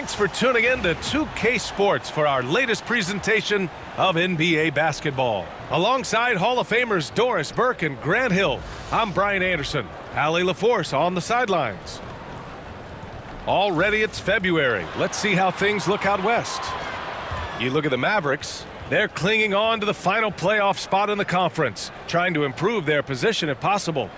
Thanks for tuning in to 2K Sports for our latest presentation of NBA basketball. Alongside Hall of Famers Doris Burke and Grant Hill, I'm Brian Anderson. Allie LaForce on the sidelines. Already it's February. Let's see how things look out west. You look at the Mavericks. They're clinging on to the final playoff spot in the conference, trying to improve their position if possible.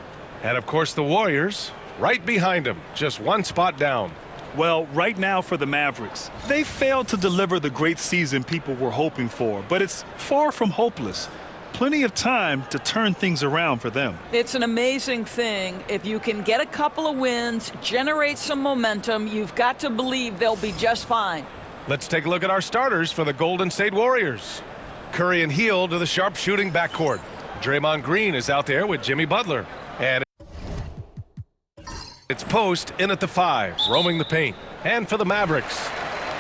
And of course the Warriors, right behind them, just one spot down. Well, right now for the Mavericks, they failed to deliver the great season people were hoping for, but it's far from hopeless. Plenty of time to turn things around for them. It's an amazing thing. If you can get a couple of wins, generate some momentum, you've got to believe they'll be just fine. Let's take a look at our starters for the Golden State Warriors. Curry and Hill to the sharpshooting backcourt. Draymond Green is out there with Jimmy Butler. And it's Post in at the 5, roaming the paint. And for the Mavericks,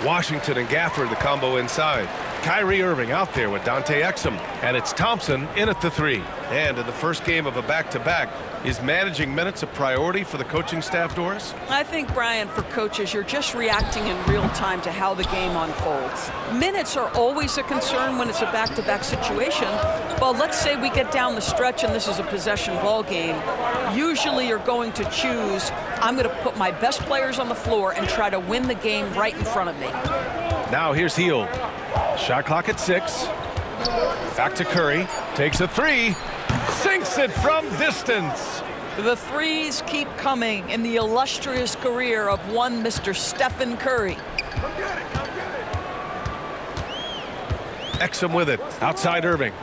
Washington and Gafford, the combo inside. Kyrie Irving out there with Dante Exum. And it's Thompson in at the 3. And in the first game of a back-to-back, is managing minutes a priority for the coaching staff, Doris? I think, Brian, for coaches, you're just reacting in real time to how the game unfolds. Minutes are always a concern when it's a back-to-back situation. But let's say we get down the stretch and this is a possession ball game. Usually you're going to choose, I'm going to put my best players on the floor and try to win the game right in front of me. Now here's Hill. Shot clock at 6. Back to Curry. Takes a 3. Sinks it from distance. The threes keep coming in the illustrious career of one Mr. Stephen Curry. Exum with it. Outside Irving.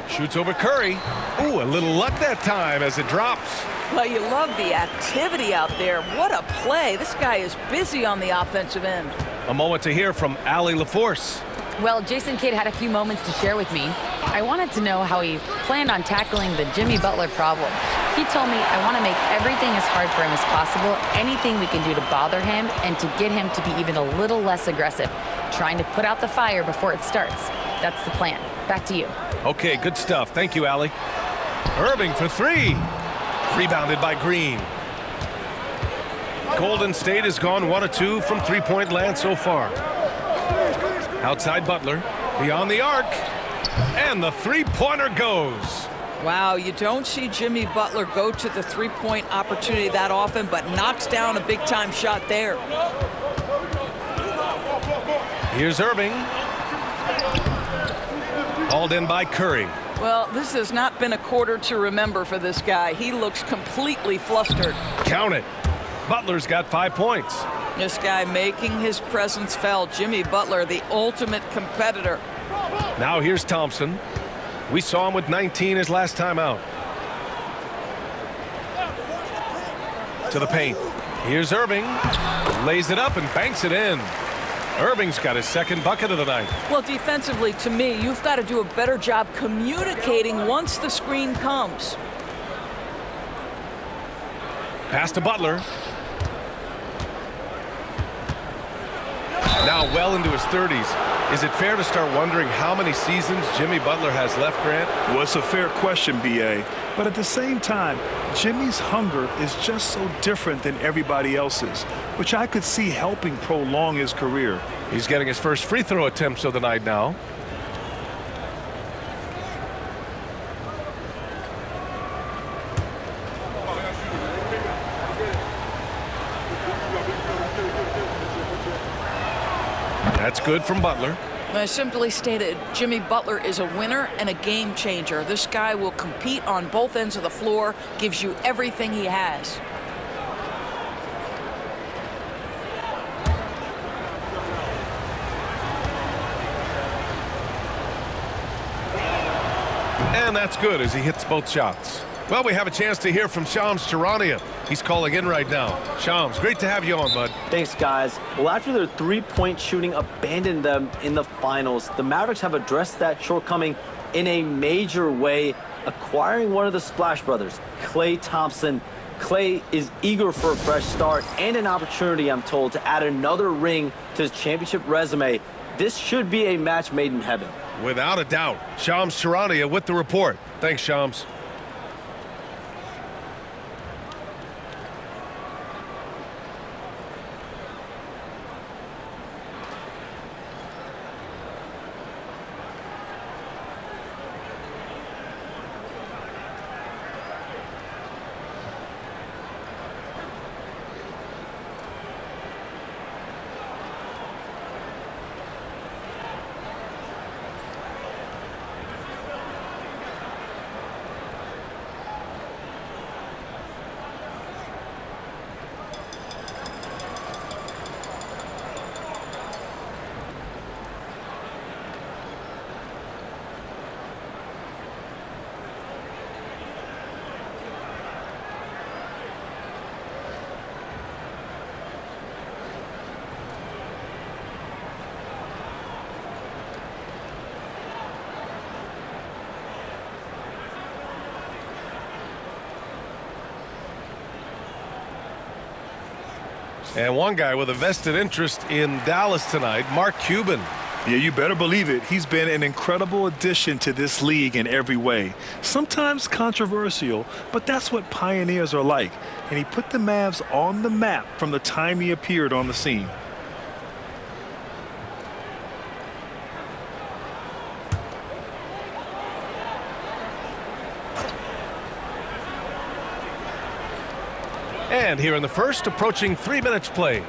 Shoots over Curry. Ooh, a little luck that time as it drops. Well, you love the activity out there. What a play. This guy is busy on the offensive end. A moment to hear from Allie LaForce. Well, Jason Kidd had a few moments to share with me. I wanted to know how he planned on tackling the Jimmy Butler problem. He told me, I want to make everything as hard for him as possible, anything we can do to bother him and to get him to be even a little less aggressive, trying to put out the fire before it starts. That's the plan. Back to you. Okay, good stuff. Thank you, Allie. Irving for 3. Rebounded by Green. Golden State has gone 1 of 2 from three-point land so far. Outside Butler, beyond the arc, and the three-pointer goes. Wow, you don't see Jimmy Butler go to the three-point opportunity that often, but knocks down a big-time shot there. Here's Irving. Hauled in by Curry. Well, this has not been a quarter to remember for this guy. He looks completely flustered. Count it. Butler's got 5 points. This guy making his presence felt. Jimmy Butler, the ultimate competitor. Now here's Thompson. We saw him with 19 his last time out. To the paint. Here's Irving. Lays it up and banks it in. Irving's got his second bucket of the night. Well, defensively, to me, you've got to do a better job communicating once the screen comes. Pass to Butler. Now well into his 30s. Is it fair to start wondering how many seasons Jimmy Butler has left, Grant? Well, it's a fair question, B.A. But at the same time, Jimmy's hunger is just so different than everybody else's, which I could see helping prolong his career. He's getting his first free throw attempts of the night now. That's good from Butler. I simply stated, Jimmy Butler is a winner and a game changer. This guy will compete on both ends of the floor, gives you everything he has. And that's good as he hits both shots. Well, we have a chance to hear from Shams Charania. He's calling in right now. Shams, great to have you on, bud. Thanks, guys. Well, after their three-point shooting abandoned them in the finals, the Mavericks have addressed that shortcoming in a major way, acquiring one of the Splash Brothers, Klay Thompson. Klay is eager for a fresh start and an opportunity, I'm told, to add another ring to his championship resume. This should be a match made in heaven. Without a doubt. Shams Charania with the report. Thanks, Shams. And one guy with a vested interest in Dallas tonight, Mark Cuban. Yeah, you better believe it. He's been an incredible addition to this league in every way. Sometimes controversial, but that's what pioneers are like. And he put the Mavs on the map from the time he appeared on the scene. And here in the first, approaching 3 minutes played.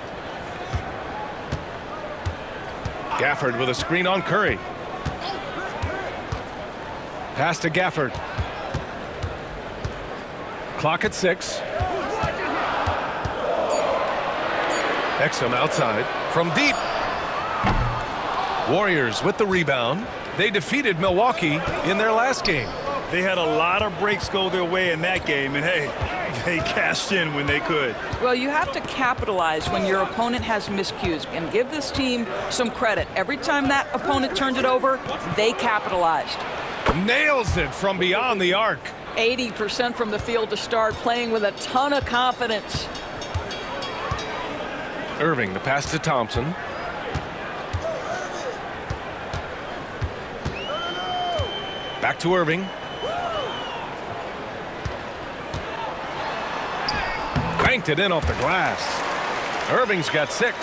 Gafford with a screen on Curry. Pass to Gafford. Clock at 6. Exum outside from deep. Warriors with the rebound. They defeated Milwaukee in their last game. They had a lot of breaks go their way in that game, and hey, they cashed in when they could. Well, you have to capitalize when your opponent has miscues and give this team some credit. Every time that opponent turned it over, they capitalized. Nails it from beyond the arc. 80% from the field to start, playing with a ton of confidence. Irving, the pass to Thompson. Back to Irving. Banked it in off the glass. Irving's got 6.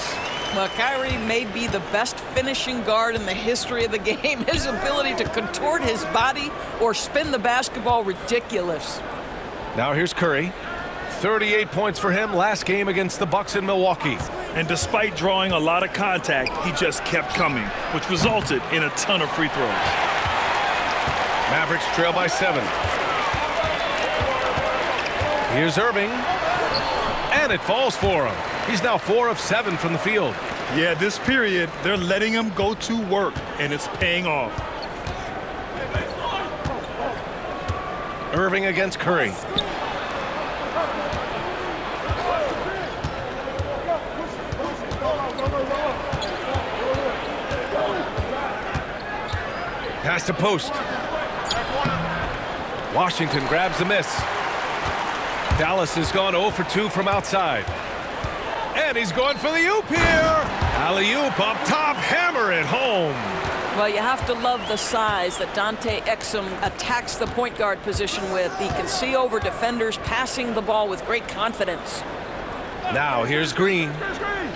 Well, Kyrie may be the best finishing guard in the history of the game. His ability to contort his body or spin the basketball, ridiculous. Now here's Curry. 38 points for him last game against the Bucks in Milwaukee. And despite drawing a lot of contact, he just kept coming, which resulted in a ton of free throws. Mavericks trail by 7. Here's Irving. And it falls for him. He's now 4 of 7 from the field. Yeah, this period, they're letting him go to work, and it's paying off. Irving against Curry. Pass to post. Washington grabs the miss. Dallas has gone 0 for 2 from outside. And he's going for the oop here. Alley-oop up top, hammer it home. Well, you have to love the size that Dante Exum attacks the point guard position with. He can see over defenders, passing the ball with great confidence. Now here's Green.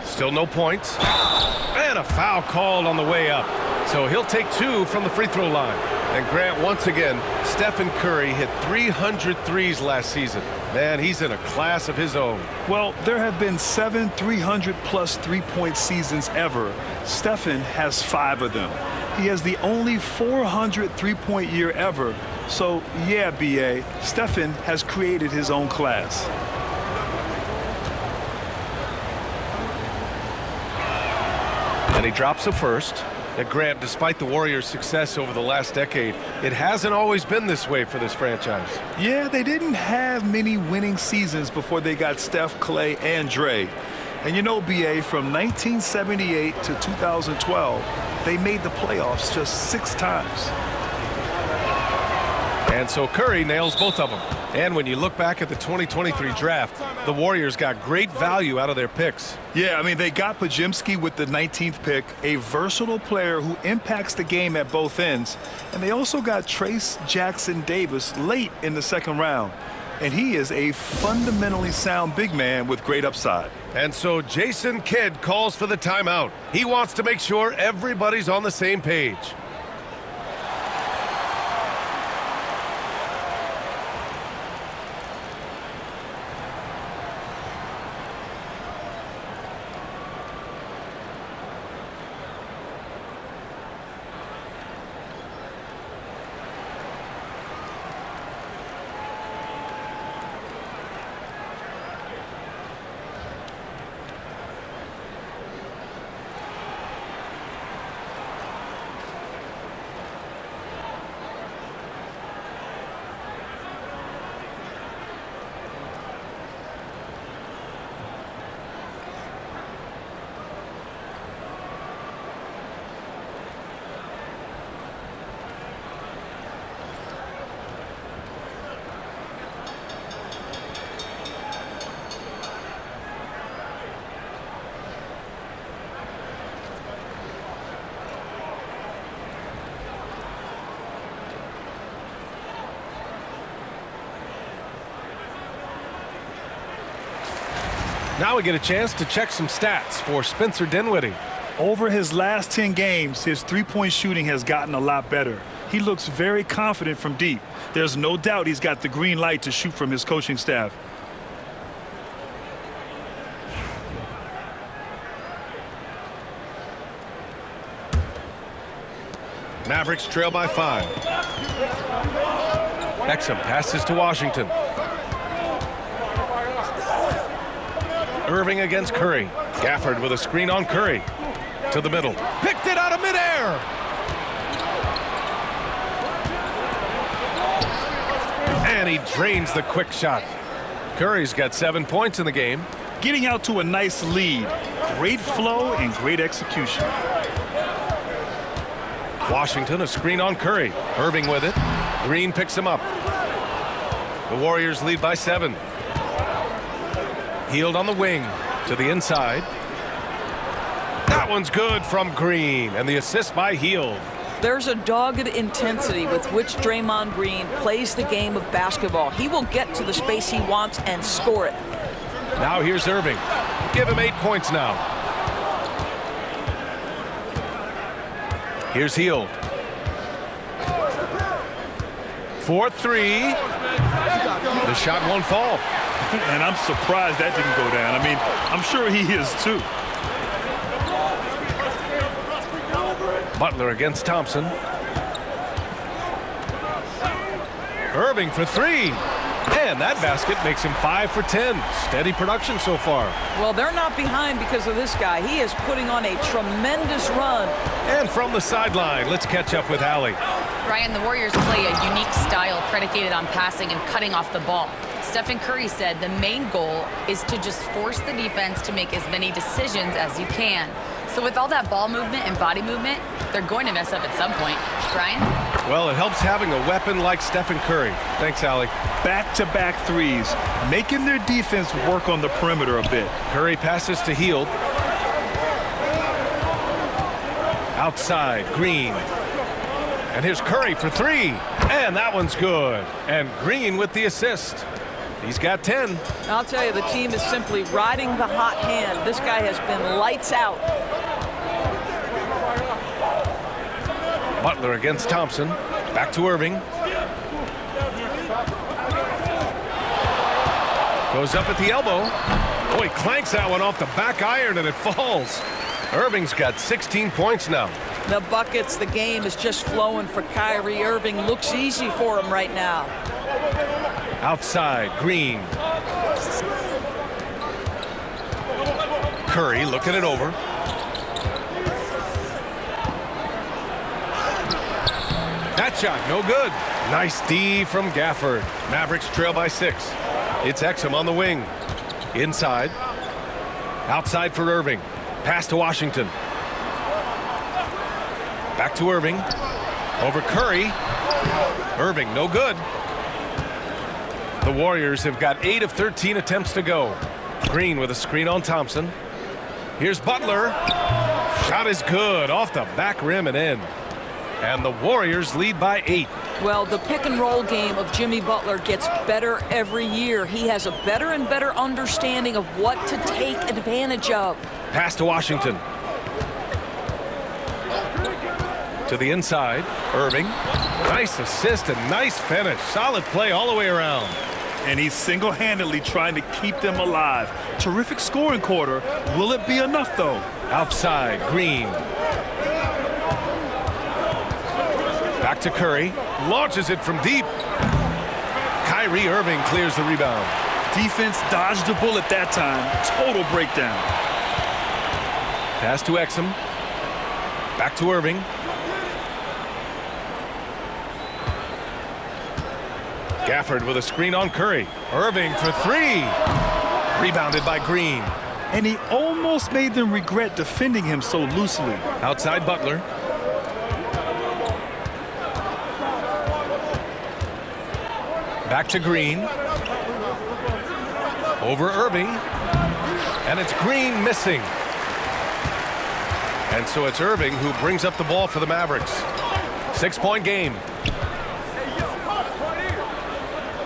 Still no points. And a foul called on the way up. So he'll take 2 from the free throw line. And Grant, once again, Stephen Curry hit 300 threes last season. Man, he's in a class of his own. Well, there have been 7 300-plus three-point seasons ever. Stephen has 5 of them. He has the only 400 three-point year ever. So, yeah, B.A., Stephen has created his own class. And he drops the first. And Grant, despite the Warriors' success over the last decade, it hasn't always been this way for this franchise. Yeah, they didn't have many winning seasons before they got Steph, Clay, and Dre. And you know, B.A., from 1978 to 2012, they made the playoffs just 6 times. And so Curry nails both of them. And when you look back at the 2023 draft, the Warriors got great value out of their picks. Yeah, I mean, they got Pajimski with the 19th pick, a versatile player who impacts the game at both ends. And they also got Trace Jackson Davis late in the 2nd round. And he is a fundamentally sound big man with great upside. And so Jason Kidd calls for the timeout. He wants to make sure everybody's on the same page. Now we get a chance to check some stats for Spencer Dinwiddie. Over his last 10 games, his three-point shooting has gotten a lot better. He looks very confident from deep. There's no doubt he's got the green light to shoot from his coaching staff. Mavericks trail by 5. Exum passes to Washington. Irving against Curry. Gafford with a screen on Curry. To the middle. Picked it out of midair. And he drains the quick shot. Curry's got 7 points in the game. Getting out to a nice lead. Great flow and great execution. Washington, a screen on Curry. Irving with it. Green picks him up. The Warriors lead by 7. Hield on the wing to the inside. That one's good from Green, and the assist by Hield. There's a dogged intensity with which Draymond Green plays the game of basketball. He will get to the space he wants and score it. Now here's Irving. Give him 8 points now. Here's Hield. 4-3. The shot won't fall. And I'm surprised that didn't go down. I mean, I'm sure he is too. Butler against Thompson. Irving for 3. And that basket makes him 5 for 10. Steady production so far. Well, they're not behind because of this guy. He is putting on a tremendous run. And from the sideline, let's catch up with Allie. Brian, the Warriors play a unique style predicated on passing and cutting off the ball. Stephen Curry said the main goal is to just force the defense to make as many decisions as you can. So with all that ball movement and body movement, they're going to mess up at some point. Brian? Well, it helps having a weapon like Stephen Curry. Thanks, Allie. Back-to-back threes, making their defense work on the perimeter a bit. Curry passes to Hield. Outside, Green. And here's Curry for 3. And that one's good. And Green with the assist. He's got 10. I'll tell you, the team is simply riding the hot hand. This guy has been lights out. Butler against Thompson. Back to Irving. Goes up at the elbow. Oh, he clanks that one off the back iron and it falls. Irving's got 16 points now. The buckets, the game is just flowing for Kyrie Irving. Looks easy for him right now. Outside, Green. Curry looking it over. That shot, no good. Nice D from Gafford. Mavericks trail by 6. It's Exum on the wing. Inside. Outside for Irving. Pass to Washington. Back to Irving. Over Curry. Irving, no good. The Warriors have got 8 of 13 attempts to go. Green with a screen on Thompson. Here's Butler. Shot is good. Off the back rim and in. And the Warriors lead by 8. Well, the pick and roll game of Jimmy Butler gets better every year. He has a better and better understanding of what to take advantage of. Pass to Washington. To the inside, Irving. Nice assist and nice finish. Solid play all the way around. And he's single-handedly trying to keep them alive. Terrific scoring quarter. Will it be enough, though? Outside, Green. Back to Curry. Launches it from deep. Kyrie Irving clears the rebound. Defense dodged a bullet that time. Total breakdown. Pass to Exum. Back to Irving. Gafford with a screen on Curry. Irving for 3. Rebounded by Green. And he almost made them regret defending him so loosely. Outside Butler. Back to Green. Over Irving. And it's Green missing. And so it's Irving who brings up the ball for the Mavericks. 6-point game.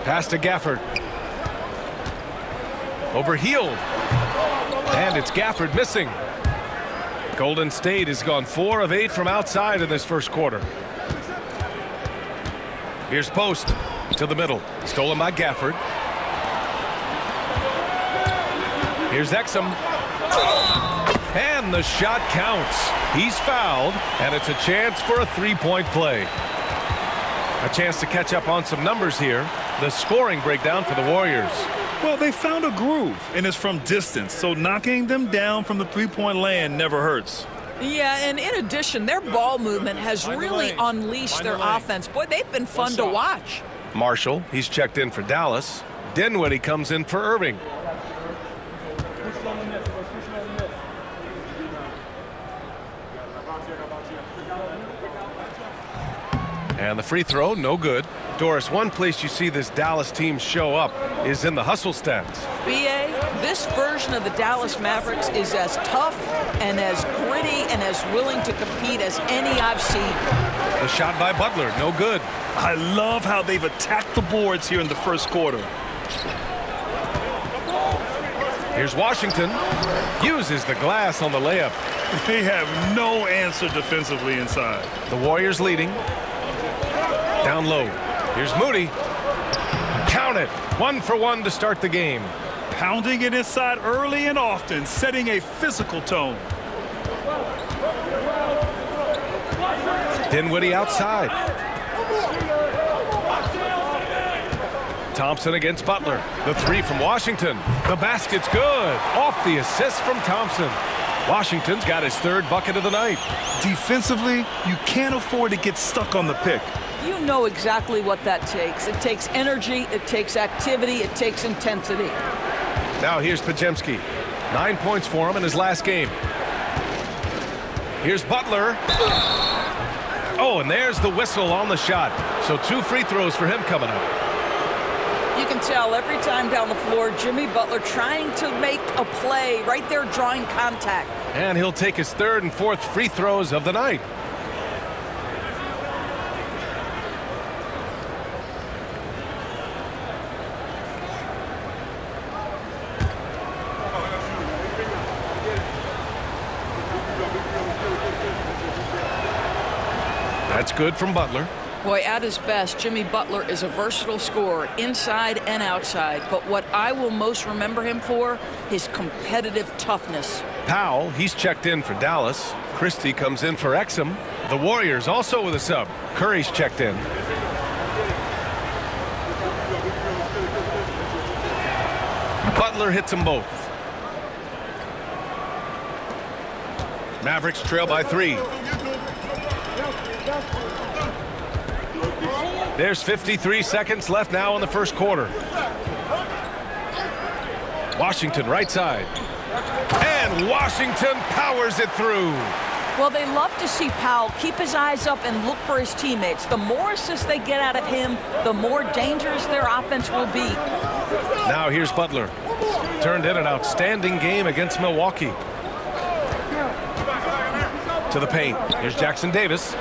Pass to Gafford. Over Hield. And it's Gafford missing. Golden State has gone 4 of 8 from outside in this first quarter. Here's Post to the middle. Stolen by Gafford. Here's Exum. And the shot counts. He's fouled, and it's a chance for a three-point play. A chance to catch up on some numbers here. The scoring breakdown for the Warriors. Well, they found a groove, and it's from distance, so knocking them down from the three-point land never hurts. Yeah, and in addition, their ball movement has really unleashed their offense. Boy, they've been fun to watch. Marshall, he's checked in for Dallas. Dinwiddie comes in for Irving. And the free throw, no good. Doris, one place you see this Dallas team show up is in the hustle stats. B.A., this version of the Dallas Mavericks is as tough and as gritty and as willing to compete as any I've seen. The shot by Butler, no good. I love how they've attacked the boards here in the first quarter. Here's Washington. Uses the glass on the layup. They have no answer defensively inside. The Warriors leading. Down low. Here's Moody. Count it. 1 for 1 to start the game. Pounding it inside early and often, setting a physical tone. Dinwiddie outside. Thompson against Butler. The three from Washington. The basket's good. Off the assist from Thompson. Washington's got his third bucket of the night. Defensively, you can't afford to get stuck on the pick. You know exactly what that takes. It takes energy, it takes activity, it takes intensity. Now here's Podziemski. 9 points for him in his last game. Here's Butler. Oh, and there's the whistle on the shot. So 2 free throws for him coming up. You can tell every time down the floor, Jimmy Butler trying to make a play, right there drawing contact. And he'll take his 3rd and 4th free throws of the night. That's good from Butler. Boy, at his best, Jimmy Butler is a versatile scorer, inside and outside. But what I will most remember him for, his competitive toughness. Powell, he's checked in for Dallas. Christie comes in for Exum. The Warriors also with a sub. Curry's checked in. Butler hits them both. Mavericks trail by 3. There's 53 seconds left now in the first quarter. Washington right side. And Washington powers it through. Well, they love to see Powell keep his eyes up and look for his teammates. The more assists they get out of him, the more dangerous their offense will be. Now here's Butler. Turned in an outstanding game against Milwaukee. To the paint. Here's Jackson Davis.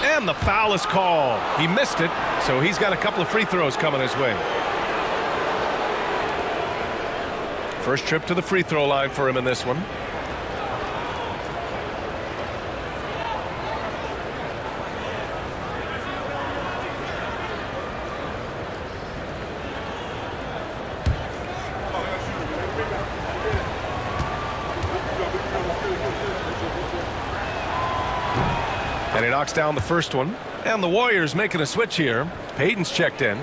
And the foul is called. He missed it, so he's got a couple of free throws coming his way. First trip to the free throw line for him in this one. And he knocks down the first one. And the Warriors making a switch here. Payton's checked in.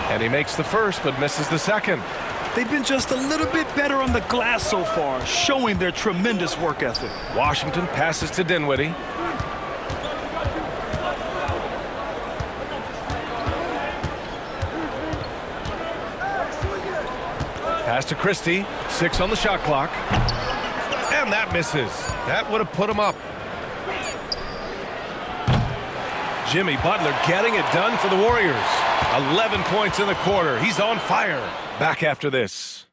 And he makes the first, but misses the second. They've been just a little bit better on the glass so far, showing their tremendous work ethic. Washington passes to Dinwiddie. Pass to Christie. 6 on the shot clock. And that misses. That would have put him up. Jimmy Butler getting it done for the Warriors. 11 points in the quarter. He's on fire. Back after this.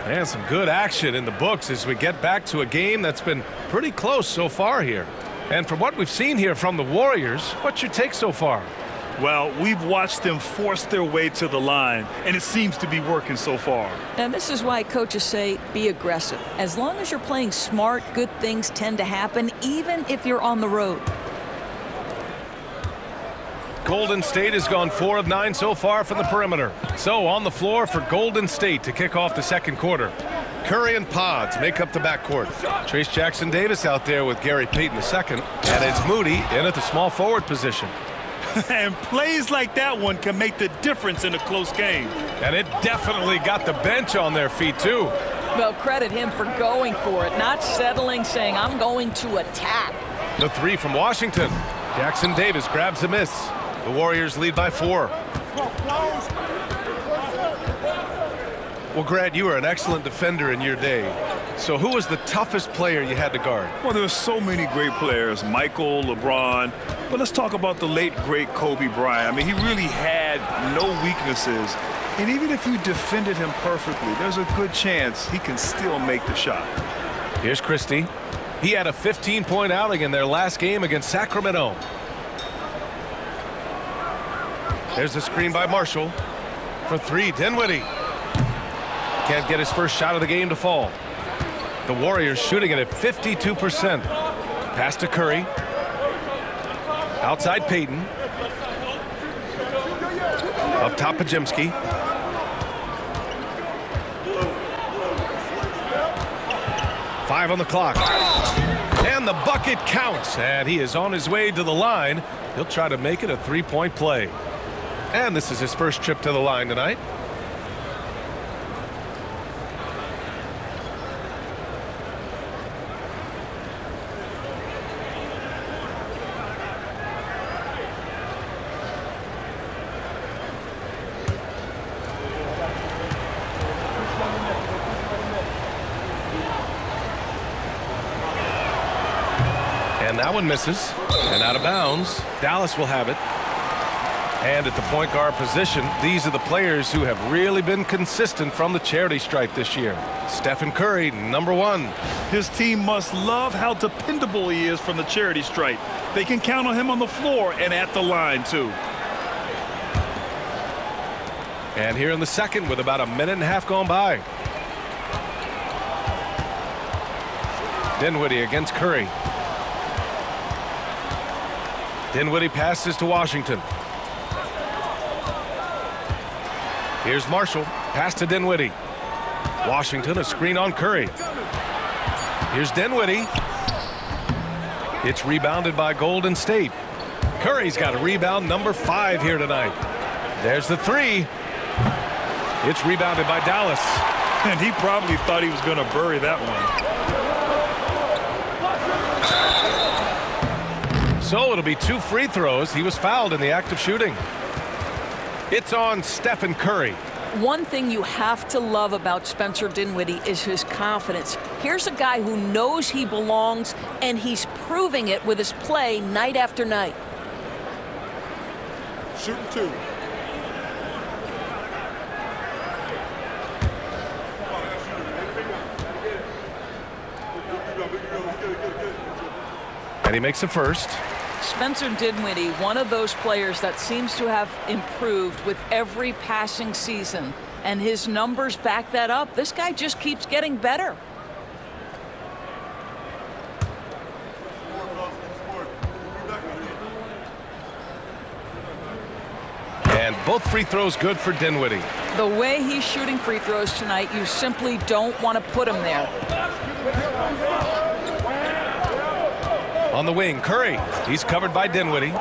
And some good action in the books as we get back to a game that's been pretty close so far here. And from what we've seen here from the Warriors, what's your take so far? Well, we've watched them force their way to the line, and it seems to be working so far. And this is why coaches say be aggressive. As long as you're playing smart, good things tend to happen, even if you're on the road. Golden State has gone 4 of 9 so far from the perimeter. So on the floor for Golden State to kick off the second quarter. Curry and Pods make up the backcourt. Trace Jackson-Davis out there with Gary Payton II. And it's Moody in at the small forward position. And plays like that one can make the difference in a close game. And it definitely got the bench on their feet, too. Well, credit him for going for it, not settling, saying, I'm going to attack. The three from Washington. Jackson-Davis grabs a miss. The Warriors lead by 4. Well, Grant, you were an excellent defender in your day. So who was the toughest player you had to guard? Well, there's so many great players, Michael, LeBron. But let's talk about the late, great Kobe Bryant. I mean, he really had no weaknesses. And even if you defended him perfectly, there's a good chance he can still make the shot. Here's Christie. He had a 15-point outing in their last game against Sacramento. There's the screen by Marshall. For 3, Dinwiddie. Can't get his first shot of the game to fall. The Warriors shooting it at 52%. Pass to Curry. Outside Payton. Up top Pajemski. Five on the clock. And the bucket counts. And he is on his way to the line. He'll try to make it a 3-point play. And this is his first trip to the line tonight. And that one misses. And out of bounds. Dallas will have it. And at the point guard position, these are the players who have really been consistent from the charity stripe this year. Stephen Curry, number 1. His team must love how dependable he is from the charity stripe. They can count on him on the floor and at the line, too. And here in the second with about a minute and a half gone by. Dinwiddie against Curry. Dinwiddie passes to Washington. Here's Marshall. Pass to Dinwiddie. Washington, a screen on Curry. Here's Dinwiddie. It's rebounded by Golden State. Curry's got a rebound, number 5 here tonight. There's the 3. It's rebounded by Dallas. And he probably thought he was going to bury that one. So it'll be 2 free throws. He was fouled in the act of shooting. It's on Stephen Curry. One thing you have to love about Spencer Dinwiddie is his confidence. Here's a guy who knows he belongs, and he's proving it with his play night after night. Shooting 2. And he makes the first. Spencer Dinwiddie, one of those players that seems to have improved with every passing season, and his numbers back that up. This guy just keeps getting better. And both free throws good for Dinwiddie. The way he's shooting free throws tonight, you simply don't want to put him there. On the wing, Curry. He's covered by Dinwiddie.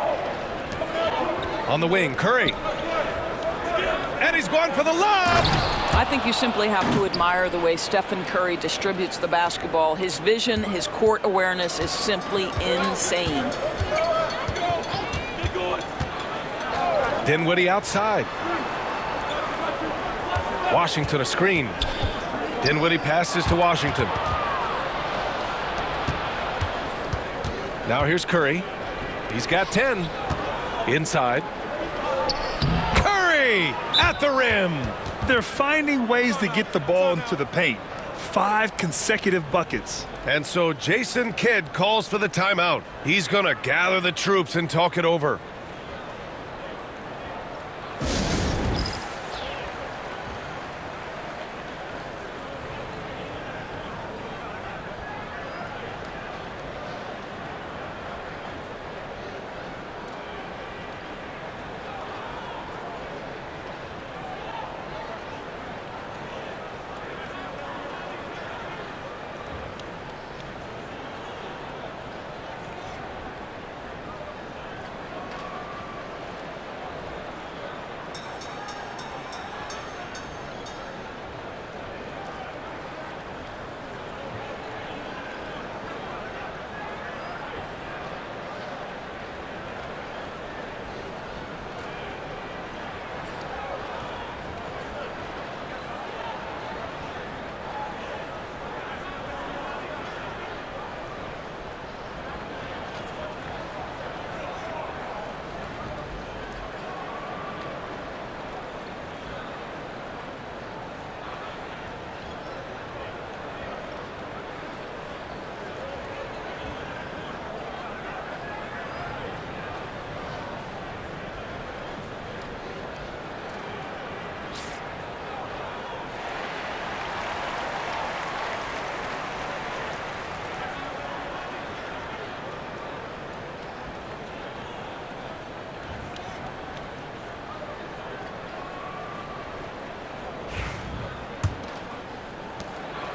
On the wing, Curry. And he's going for the lob. I think you simply have to admire the way Stephen Curry distributes the basketball. His vision, his court awareness is simply insane. Dinwiddie outside. Washington a screen. Dinwiddie passes to Washington. Now here's Curry. He's got 10. Inside. Curry at the rim. they're finding ways to get the ball into the paint. 5 consecutive buckets. And so Jason Kidd calls for the timeout. He's going to gather the troops and talk it over.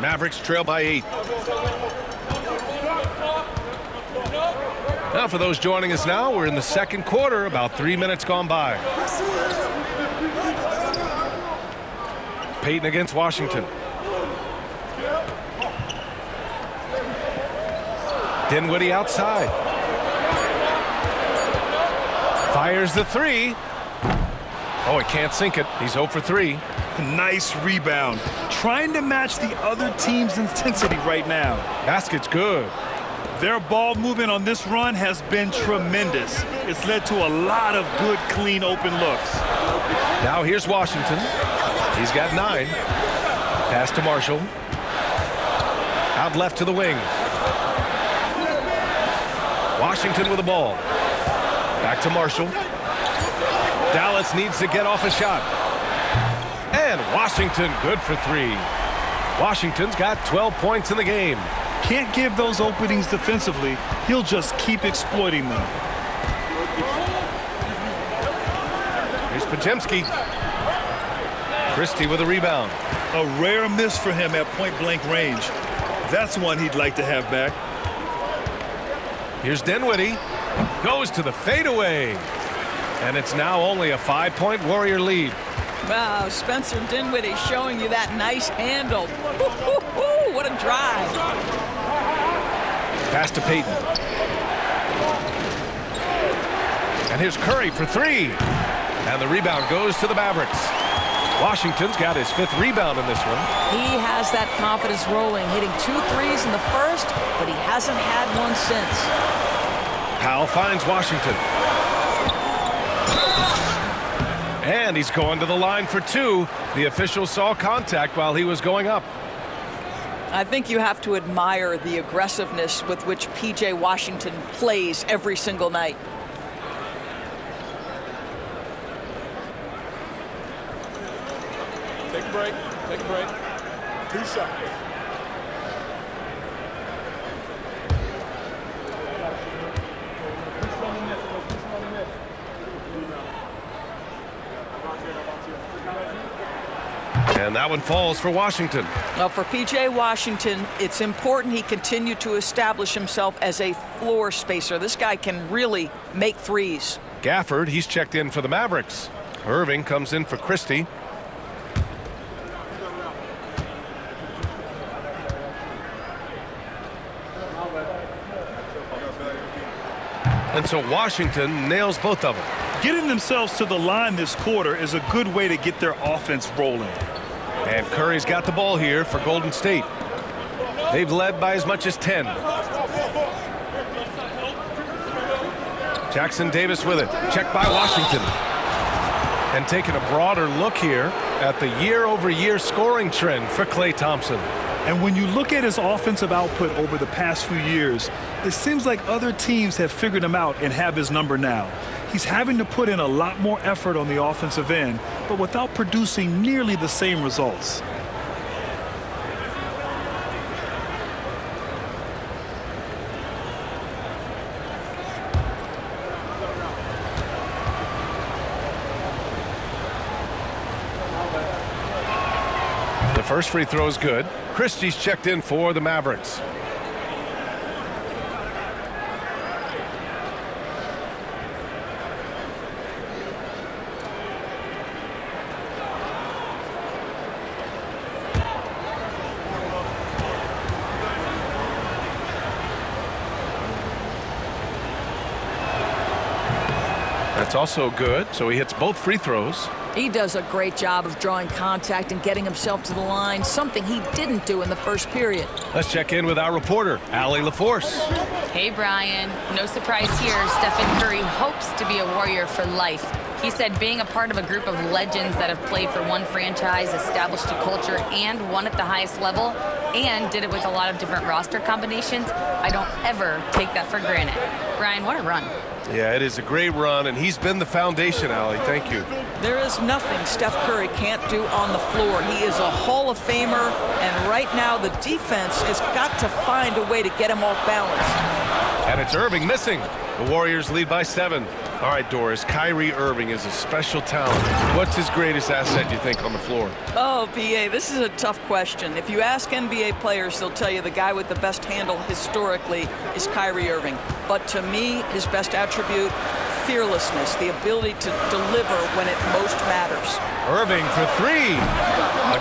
Mavericks trail by 8. Now for those joining us now, we're in the second quarter, about 3 minutes gone by. Peyton against Washington. Dinwiddie outside. Fires the 3. Oh, he can't sink it. He's 0 for 3. Nice rebound. Trying to match the other team's intensity right now. Basket's good. Their ball movement on this run has been tremendous. It's led to a lot of good, clean, open looks. Now here's Washington. He's got 9. Pass to Marshall. Out left to the wing. Washington with the ball. Back to Marshall. Dallas needs to get off a shot. And Washington good for 3. Washington's got 12 points in the game. Can't give those openings defensively. He'll just keep exploiting them. Here's Podziemski. Christie with a rebound. A rare miss for him at point-blank range. That's one he'd like to have back. Here's Dinwiddie. Goes to the fadeaway. And it's now only a 5-point Warrior lead. Wow, Spencer Dinwiddie showing you that nice handle. What a drive. Pass to Peyton. And here's Curry for 3. And the rebound goes to the Mavericks. Washington's got his 5th rebound in this one. He has that confidence rolling, hitting 2 threes in the first, but he hasn't had one since. Powell finds Washington. And he's going to the line for 2. The official saw contact while he was going up. I think you have to admire the aggressiveness with which P.J. Washington plays every single night. Take a break. Take a break. 2 seconds. And that one falls for Washington. Well, for P.J. Washington, it's important he continue to establish himself as a floor spacer. This guy can really make threes. Gafford, he's checked in for the Mavericks. Irving comes in for Christie. And so Washington nails both of them. Getting themselves to the line this quarter is a good way to get their offense rolling. And Curry's got the ball here for Golden State. They've led by as much as 10. Jackson Davis with it. Checked by Washington. And taking a broader look here at the year-over-year scoring trend for Klay Thompson. And when you look at his offensive output over the past few years, it seems like other teams have figured him out and have his number now. He's having to put in a lot more effort on the offensive end, but without producing nearly the same results. The first free throw is good. Christie's checked in for the Mavericks. That's also good, so he hits both free throws. He does a great job of drawing contact and getting himself to the line, something he didn't do in the first period. Let's check in with our reporter, Allie LaForce. Hey, Brian. No surprise here. Stephen Curry hopes to be a Warrior for life. He said being a part of a group of legends that have played for one franchise, established a culture, and won at the highest level, and did it with a lot of different roster combinations, I don't ever take that for granted. Brian, what a run. Yeah, it is a great run, and he's been the foundation, Allie. Thank you. There is nothing Steph Curry can't do on the floor. He is a Hall of Famer, and right now the defense has got to find a way to get him off balance. And it's Irving missing. The Warriors lead by 7. All right, Doris, Kyrie Irving is a special talent. What's his greatest asset, you think, on the floor? Oh, PA, this is a tough question. If you ask NBA players, they'll tell you the guy with the best handle historically is Kyrie Irving. But to me, his best attribute, fearlessness, the ability to deliver when it most matters. Irving for 3.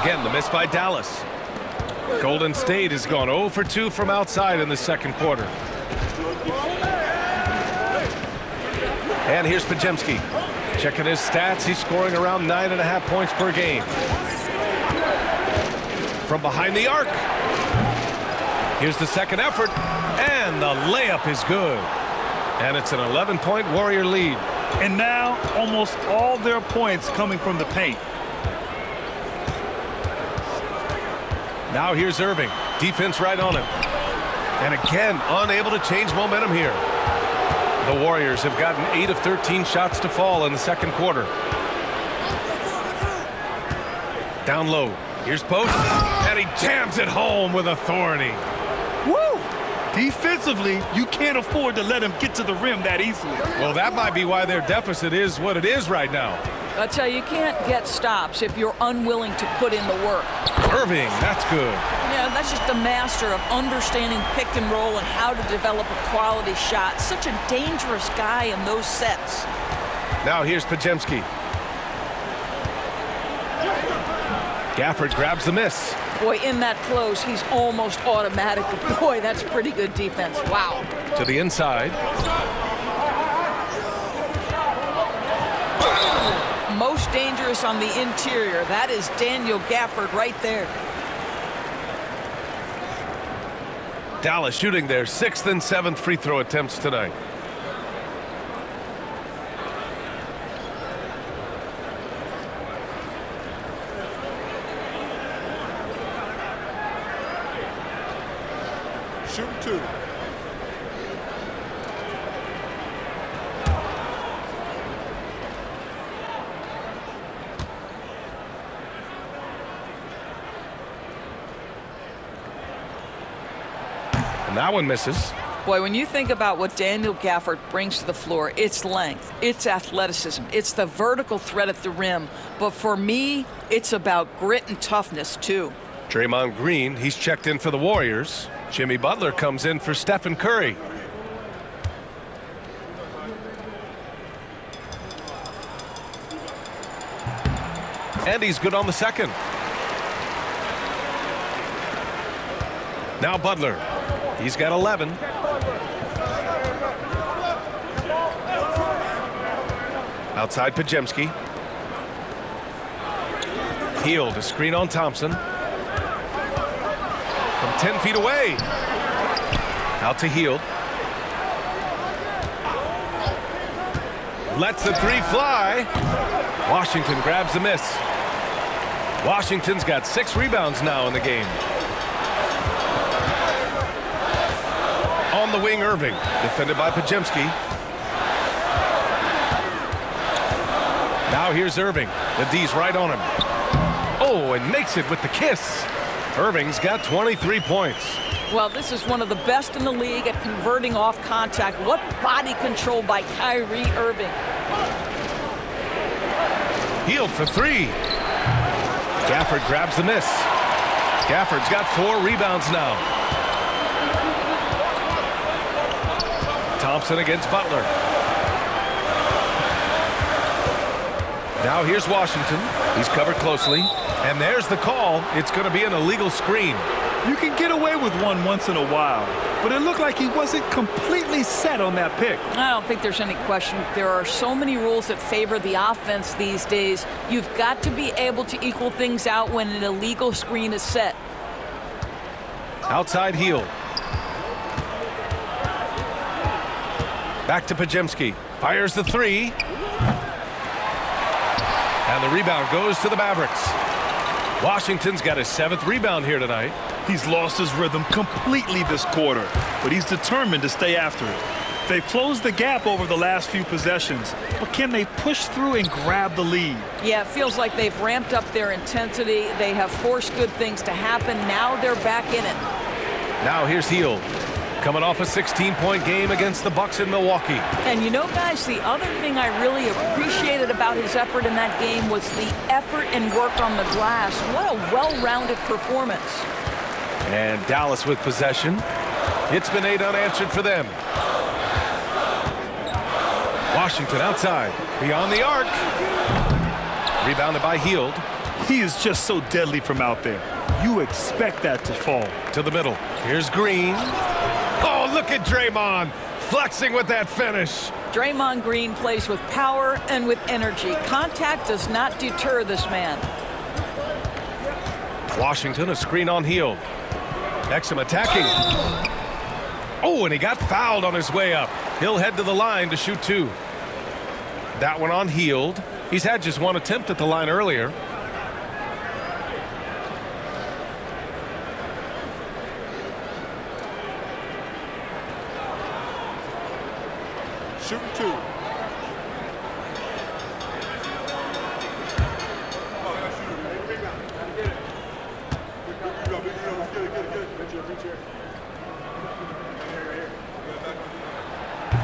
Again, the miss by Dallas. Golden State has gone 0 for 2 from outside in the second quarter. And here's Pajemski. Checking his stats, he's scoring around 9.5 points per game. From behind the arc. Here's the second effort, and the layup is good. And it's an 11-point Warrior lead. And now almost all their points coming from the paint. Now here's Irving. Defense right on him. And again, unable to change momentum here. The Warriors have gotten 8 of 13 shots to fall in the second quarter. Down low. Here's Post. And he jams it home with authority. Woo! Defensively, you can't afford to let him get to the rim that easily. Well, that might be why their deficit is what it is right now. I tell you, you can't get stops if you're unwilling to put in the work. Irving, that's good. Yeah, that's just a master of understanding pick and roll and how to develop a quality shot. Such a dangerous guy in those sets. Now here's Pajemski. Gafford grabs the miss. Boy, in that close, he's almost automatic. Boy, that's pretty good defense. Wow. To the inside. Most dangerous on the interior. That is Daniel Gafford right there. Dallas shooting their 6th and 7th free throw attempts tonight. Shoot 2. And that one misses. Boy, when you think about what Daniel Gafford brings to the floor, it's length, it's athleticism, it's the vertical threat at the rim. But for me, it's about grit and toughness, too. Draymond Green, he's checked in for the Warriors. Jimmy Butler comes in for Stephen Curry. And he's good on the second. Now Butler. He's got 11. Outside Pajemski. Hield, a screen on Thompson. From 10 feet away. Out to Hield. Lets the 3 fly. Washington grabs the miss. Washington's got 6 rebounds now in the game. On the wing, Irving, defended by Pajemski. Now here's Irving. The D's right on him. Oh, and makes it with the kiss. Irving's got 23 points. Well, this is one of the best in the league at converting off contact. What body control by Kyrie Irving. Hield for 3. Gafford grabs the miss. Gafford's got 4 rebounds now. Thompson against Butler. Now here's Washington. He's covered closely. And there's the call. It's going to be an illegal screen. You can get away with one once in a while, but it looked like he wasn't completely set on that pick. I don't think there's any question. There are so many rules that favor the offense these days. You've got to be able to equal things out when an illegal screen is set. Outside Hield. Back to Pajemski. Fires the 3. And the rebound goes to the Mavericks. Washington's got his 7th rebound here tonight. He's lost his rhythm completely this quarter, but he's determined to stay after it. They've closed the gap over the last few possessions, but can they push through and grab the lead? Yeah, it feels like they've ramped up their intensity. They have forced good things to happen. Now they're back in it. Now here's Hield, coming off a 16-point game against the Bucks in Milwaukee. And you know, guys, the other thing I really appreciated about his effort in that game was the effort and work on the glass. What a well-rounded performance. And Dallas with possession. It's been 8 unanswered for them. Washington outside, beyond the arc. Rebounded by Hield. He is just so deadly from out there. You expect that to fall. To the middle. Here's Green. Oh, look at Draymond flexing with that finish. Draymond Green plays with power and with energy. Contact does not deter this man. Washington, a screen on Hield. Exum attacking. Oh, and he got fouled on his way up. He'll head to the line to shoot 2. That one on Hield. He's had just 1 attempt at the line earlier. Shooting 2.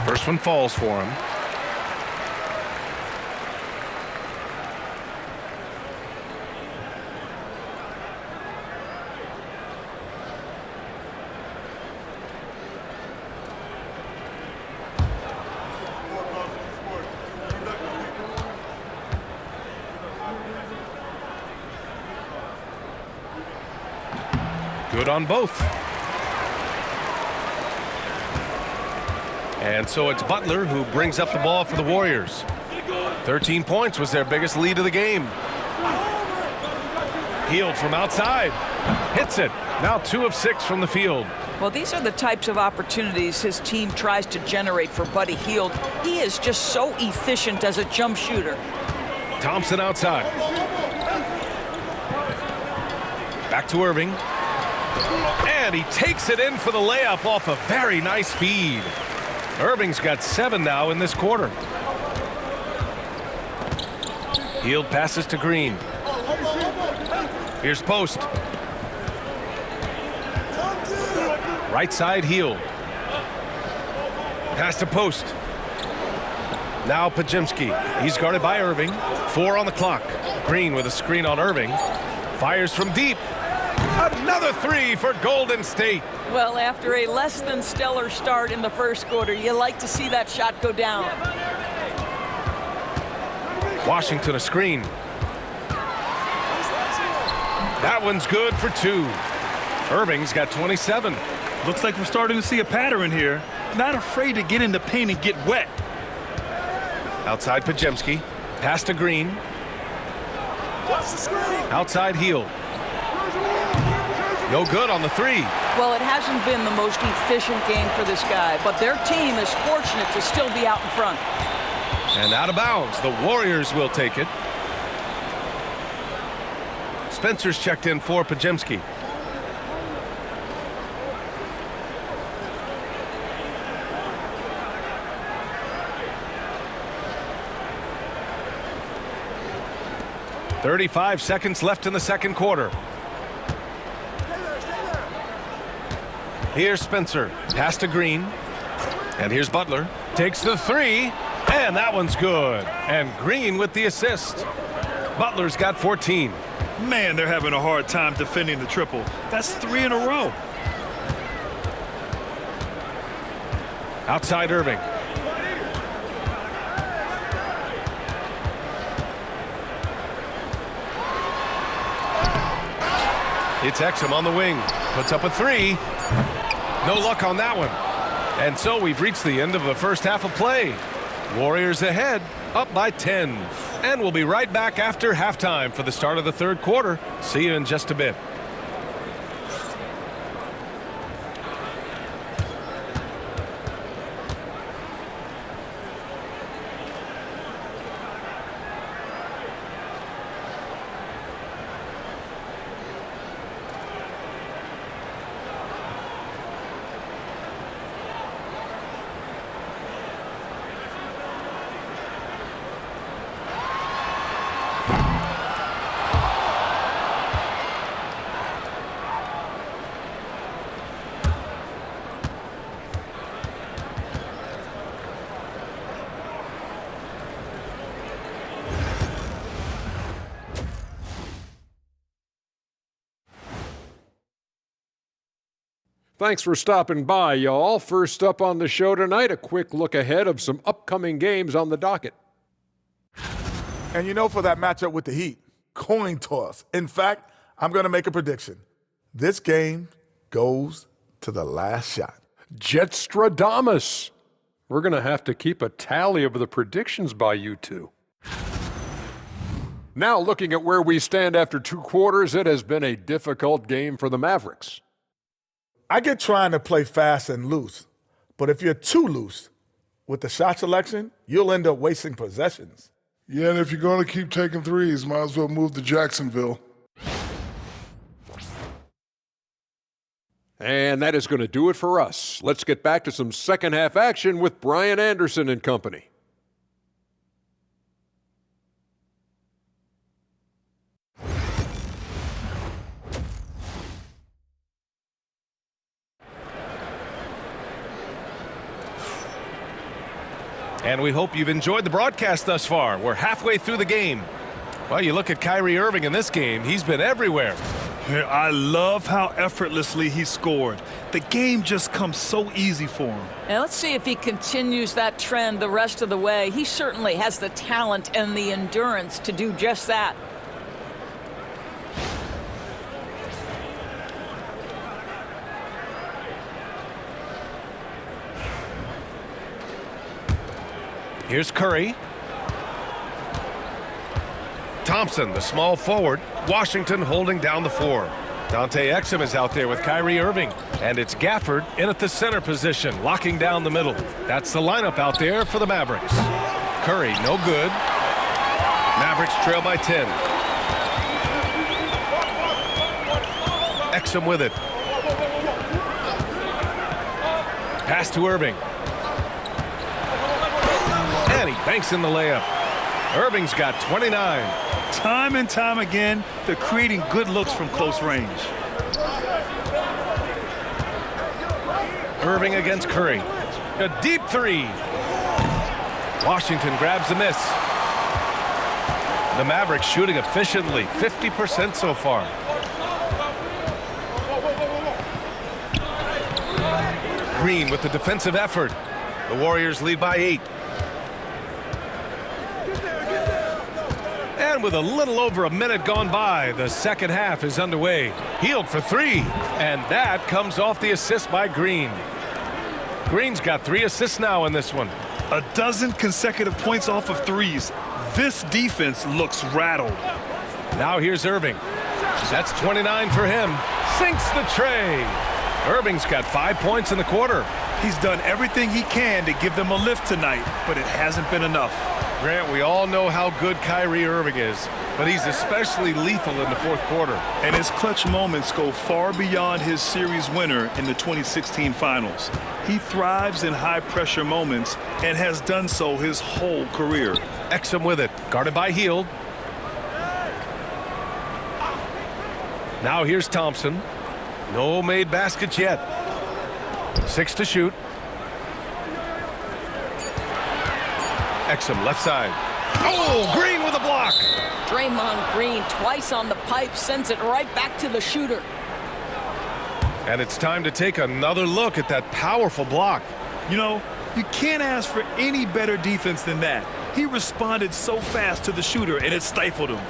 First one falls for him. Good on both. And so it's Butler who brings up the ball for the Warriors. 13 points was their biggest lead of the game. Hield from outside. Hits it. Now 2 of 6 from the field. Well, these are the types of opportunities his team tries to generate for Buddy Hield. He is just so efficient as a jump shooter. Thompson outside. Back to Irving. And he takes it in for the layup off a very nice feed. Irving's got 7 now in this quarter. Hield passes to Green. Here's Post. Right side Hield. Pass to Post. Now Pajemski. He's guarded by Irving. 4 on the clock. Green with a screen on Irving. Fires from deep. Another 3 for Golden State. Well, after a less than stellar start in the first quarter, you like to see that shot go down. Washington a screen. That one's good for 2. Irving's got 27. Looks like we're starting to see a pattern here. Not afraid to get in the paint and get wet. Outside Pajemski. Pass to Green. Outside Hield. No good on the 3. Well, it hasn't been the most efficient game for this guy, but their team is fortunate to still be out in front. And out of bounds. The Warriors will take it. Spencer's checked in for Pajemski. "35 seconds left in the second quarter. Here's Spencer. Pass to Green. And here's Butler. Takes the three. And that one's good. And Green with the assist. Butler's got 14. Man, they're having a hard time defending the triple. That's 3 in a row. Outside Irving. It's Exum on the wing. Puts up a three. No luck on that one. And so we've reached the end of the first half of play. Warriors ahead, up by 10. And we'll be right back after halftime for the start of the third quarter. See you in just a bit. Thanks for stopping by, y'all. First up on the show tonight, a quick look ahead of some upcoming games on the docket. And you know, for that matchup with the Heat, coin toss. In fact, I'm going to make a prediction. This game goes to the last shot. Jetstradamus. We're going to have to keep a tally of the predictions by you two. Now, looking at where we stand after 2 quarters, it has been a difficult game for the Mavericks. I get trying to play fast and loose, but if you're too loose with the shot selection, you'll end up wasting possessions. Yeah, and if you're going to keep taking threes, might as well move to Jacksonville. And that is going to do it for us. Let's get back to some second half action with Brian Anderson and company. And we hope you've enjoyed the broadcast thus far. We're halfway through the game. Well, you look at Kyrie Irving in this game. He's been everywhere. I love how effortlessly he scored. The game just comes so easy for him. And let's see if he continues that trend the rest of the way. He certainly has the talent and the endurance to do just that. Here's Curry. Thompson, the small forward. Washington holding down the 4. Dante Exum is out there with Kyrie Irving. And it's Gafford in at the center position, locking down the middle. That's the lineup out there for the Mavericks. Curry, no good. Mavericks trail by 10. Exum with it. Pass to Irving. And he banks in the layup. Irving's got 29. Time and time again, they're creating good looks from close range. Irving against Curry. A deep 3. Washington grabs the miss. The Mavericks shooting efficiently, 50% so far. Green with the defensive effort. The Warriors lead by 8. And with a little over a minute gone by, the second half is underway. Healed for 3, and that comes off the assist by Green. Green's got 3 assists now in this one. A dozen consecutive points off of threes. This defense looks rattled. Now here's Irving. That's 29 for him. Sinks the tray. Irving's got 5 points in the quarter. He's done everything he can to give them a lift tonight, but it hasn't been enough. Grant, we all know how good Kyrie Irving is, but he's especially lethal in the fourth quarter. And his clutch moments go far beyond his series winner in the 2016 finals. He thrives in high-pressure moments and has done so his whole career. Exum with it, guarded by Hield. Now here's Thompson. No made baskets yet. 6 to shoot. Exum left side. Oh, Green with a block. Draymond Green twice on the pipe, sends it right back to the shooter. And it's time to take another look at that powerful block. You know, you can't ask for any better defense than that. He responded so fast to the shooter, and it stifled him.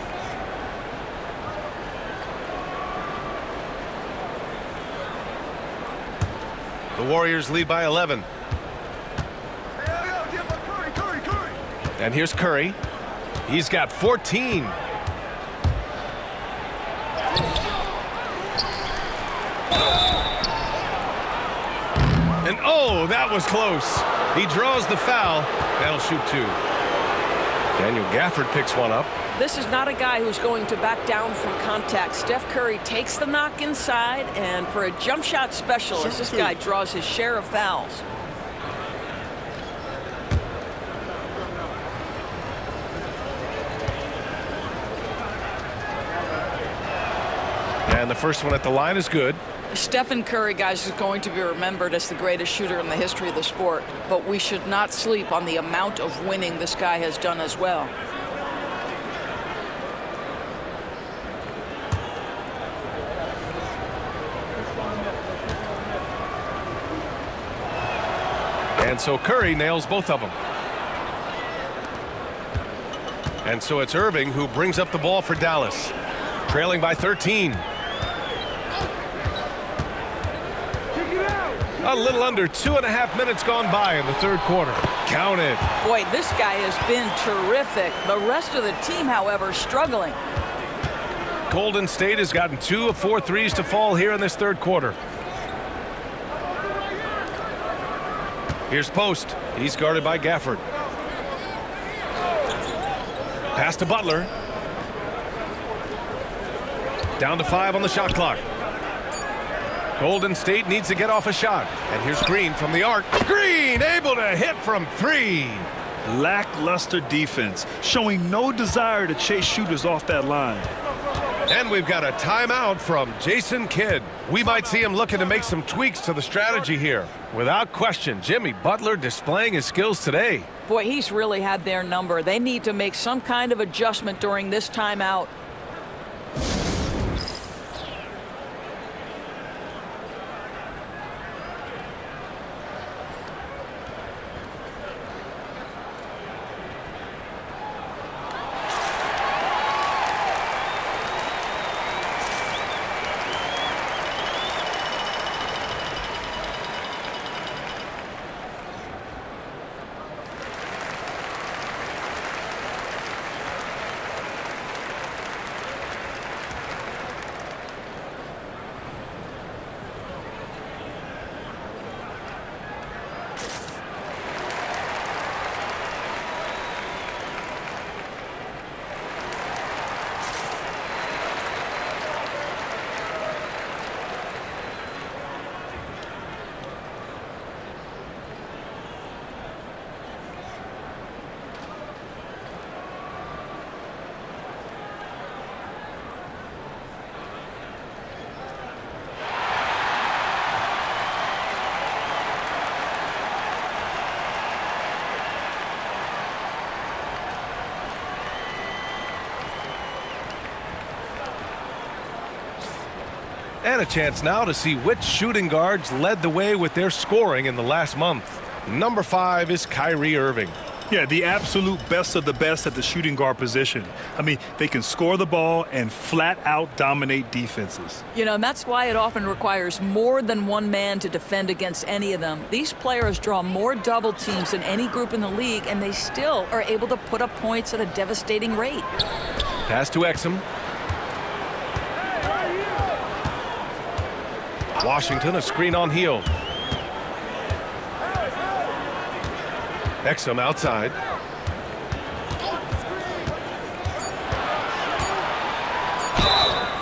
The Warriors lead by 11. And here's Curry. He's got 14. And oh, that was close. He draws the foul. That'll shoot 2. Daniel Gafford picks one up. This is not a guy who's going to back down from contact. Steph Curry takes the knock inside, and for a jump shot specialist, this guy draws his share of fouls. And the first one at the line is good. Stephen Curry, guys, is going to be remembered as the greatest shooter in the history of the sport, but we should not sleep on the amount of winning this guy has done as well. And so Curry nails both of them. And so it's Irving who brings up the ball for Dallas, trailing by 13. A little under 2.5 minutes gone by in the third quarter. Count it. Boy, this guy has been terrific. The rest of the team, however, struggling. Golden State has gotten 2 of 4 threes to fall here in this third quarter. Here's Post. He's guarded by Gafford. Pass to Butler. Down to 5 on the shot clock. Golden State needs to get off a shot. And here's Green from the arc. Green able to hit from 3. Lackluster defense, showing no desire to chase shooters off that line. And we've got a timeout from Jason Kidd. We might see him looking to make some tweaks to the strategy here. Without question, Jimmy Butler displaying his skills today. Boy, he's really had their number. They need to make some kind of adjustment during this timeout. And a chance now to see which shooting guards led the way with their scoring in the last month. Number 5 is Kyrie Irving. Yeah, the absolute best of the best at the shooting guard position. I mean, they can score the ball and flat out dominate defenses. You know, and that's why it often requires more than one man to defend against any of them. These players draw more double teams than any group in the league, and they still are able to put up points at a devastating rate. Pass to Exum. Washington, a screen on Hield. Exum outside.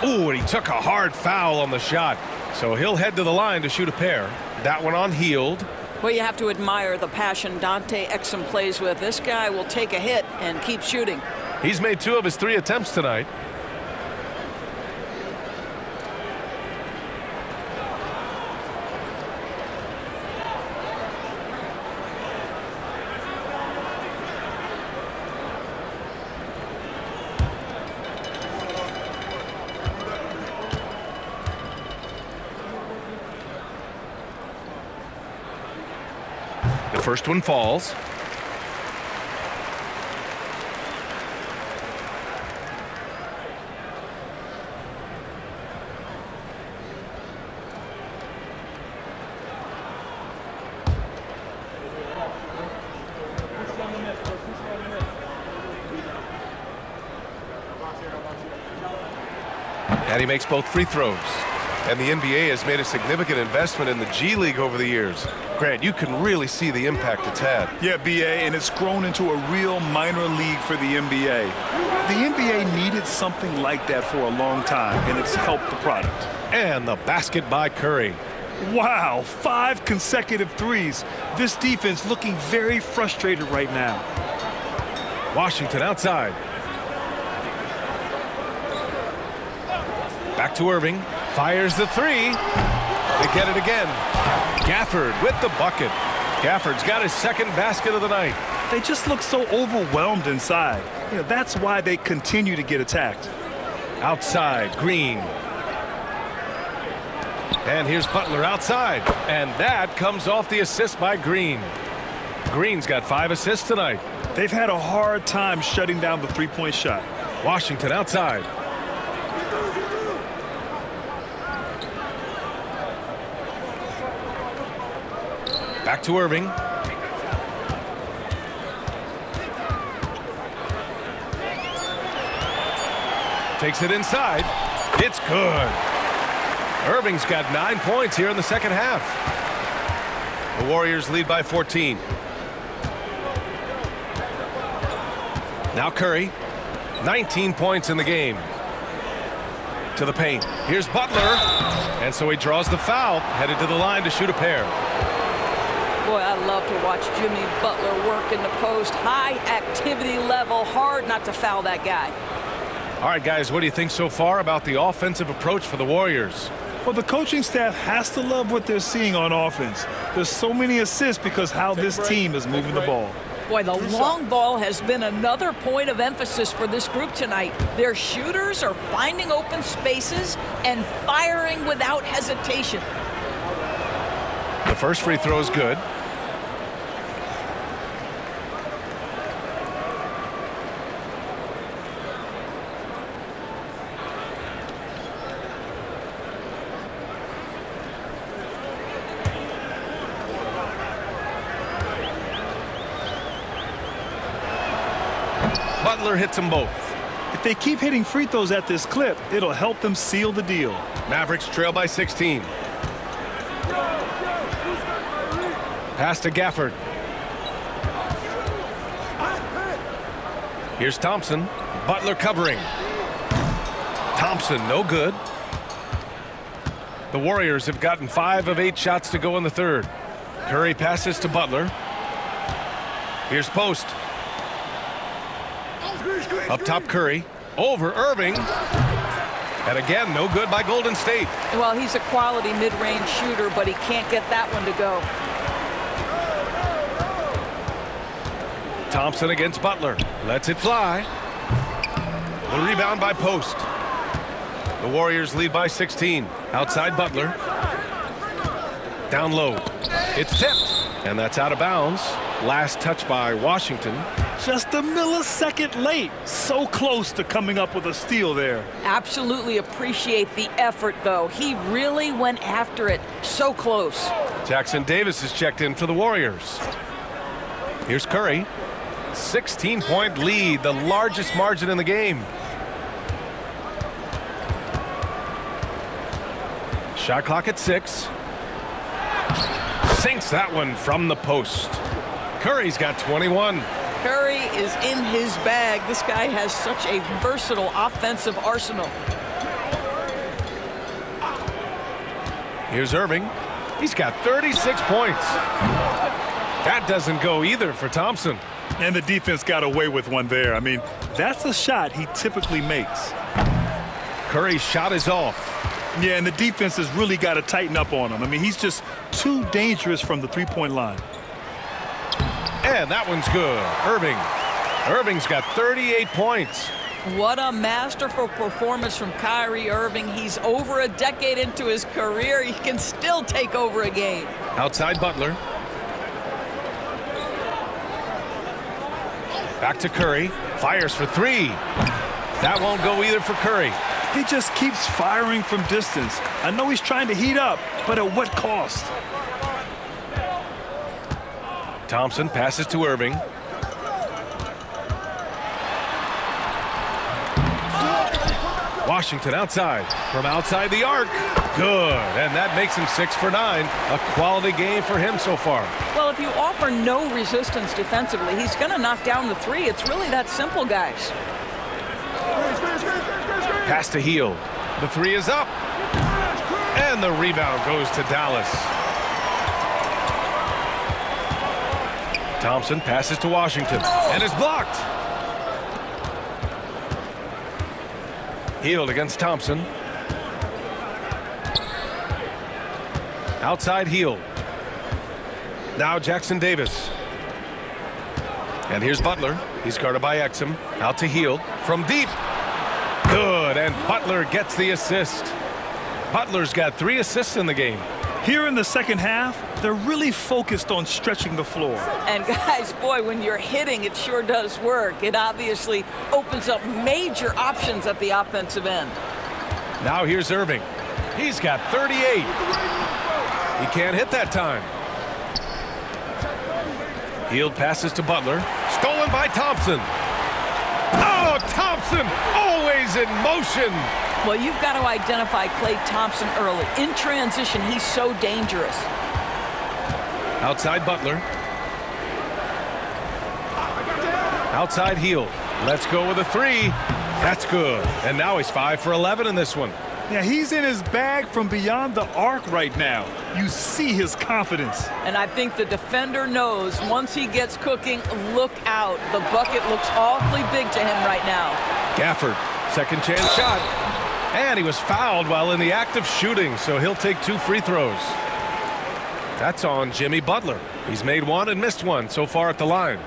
Ooh, and he took a hard foul on the shot. So he'll head to the line to shoot a pair. That one on Heald. Well, you have to admire the passion Dante Exum plays with. This guy will take a hit and keep shooting. He's made 2 of his 3 attempts tonight. The first one falls. And he makes both free throws. And the NBA has made a significant investment in the G League over the years. Grant, you can really see the impact it's had. Yeah, BA, and it's grown into a real minor league for the NBA. The NBA needed something like that for a long time, and it's helped the product. And the basket by Curry. Wow, 5 consecutive threes. This defense looking very frustrated right now. Washington outside. Back to Irving. Fires the 3. They get it again. Gafford with the bucket. Gafford's got his second basket of the night. They just look so overwhelmed inside. You know, that's why they continue to get attacked. Outside, Green. And here's Butler outside. And that comes off the assist by Green. Green's got 5 assists tonight. They've had a hard time shutting down the three-point shot. Washington outside. Back to Irving. Takes it inside. It's good. Irving's got 9 points here in the second half. The Warriors lead by 14. Now Curry. 19 points in the game. To the paint. Here's Butler. And so he draws the foul. Headed to the line to shoot a pair. Boy, I love to watch Jimmy Butler work in the post. High activity level. Hard not to foul that guy. All right, guys, what do you think so far about the offensive approach for the Warriors? Well, the coaching staff has to love what they're seeing on offense. There's so many assists because how this team is moving the ball. Boy, the long ball has been another point of emphasis for this group tonight. Their shooters are finding open spaces and firing without hesitation. The first free throw is good. Butler hits them both. If they keep hitting free throws at this clip, it'll help them seal the deal. Mavericks trail by 16. Pass to Gafford. Here's Thompson. Butler covering. Thompson, no good. The Warriors have gotten 5 of 8 shots to go in the third. Curry passes to Butler. Here's Post. Up top, Curry. Over Irving. And again, no good by Golden State. Well, he's a quality mid-range shooter, but he can't get that one to go. Thompson against Butler. Lets it fly. The rebound by Post. The Warriors lead by 16. Outside Butler. Down low. It's tipped. And that's out of bounds. Last touch by Washington. Just a millisecond late. So close to coming up with a steal there. Absolutely appreciate the effort, though. He really went after it. So close. Jackson Davis is checked in for the Warriors. Here's Curry. 16-point lead, the largest margin in the game. Shot clock at 6. Sinks that one from the post. Curry's got 21. Curry is in his bag. This guy has such a versatile offensive arsenal. Here's Irving. He's got 36 points. That doesn't go either for Thompson. And the defense got away with one there. I mean, that's a shot he typically makes. Curry's shot is off. Yeah, and the defense has really got to tighten up on him. I mean, he's just too dangerous from the three-point line. And that one's good. Irving's got 38 points. What a masterful performance from Kyrie Irving. He's over a decade into his career. He can still take over a game. Outside Butler. Back to Curry. Fires for three. That won't go either for Curry. He just keeps firing from distance. I know he's trying to heat up, but at what cost? Thompson passes to Irving. Washington outside. From outside the arc. Good. And that makes him 6 for 9. A quality game for him so far. Well, if you offer no resistance defensively, he's going to knock down the three. It's really that simple, guys. Pass to Hield. The three is up. And the rebound goes to Dallas. Thompson passes to Washington and is blocked. Hield against Thompson. Outside Hield. Now Jackson Davis. And here's Butler. He's guarded by Exum. Out to Hield from deep. Good, and Butler gets the assist. Butler's got 3 assists in the game. Here in the second half, they're really focused on stretching the floor. And guys, boy, when you're hitting, it sure does work. It obviously opens up major options at the offensive end. Now here's Irving. He's got 38. He can't hit that time. Hield passes to Butler. Stolen by Thompson. Oh, Thompson always in motion. Well, you've got to identify Klay Thompson early. In transition, he's so dangerous. Outside Butler. Outside Hield. Let's go with a three. That's good. And now he's 5 for 11 in this one. Yeah, he's in his bag from beyond the arc right now. You see his confidence. And I think the defender knows once he gets cooking, look out. The bucket looks awfully big to him right now. Gafford, second chance shot. And he was fouled while in the act of shooting, so he'll take 2 free throws. That's on Jimmy Butler. He's made 1 and missed 1 so far at the line.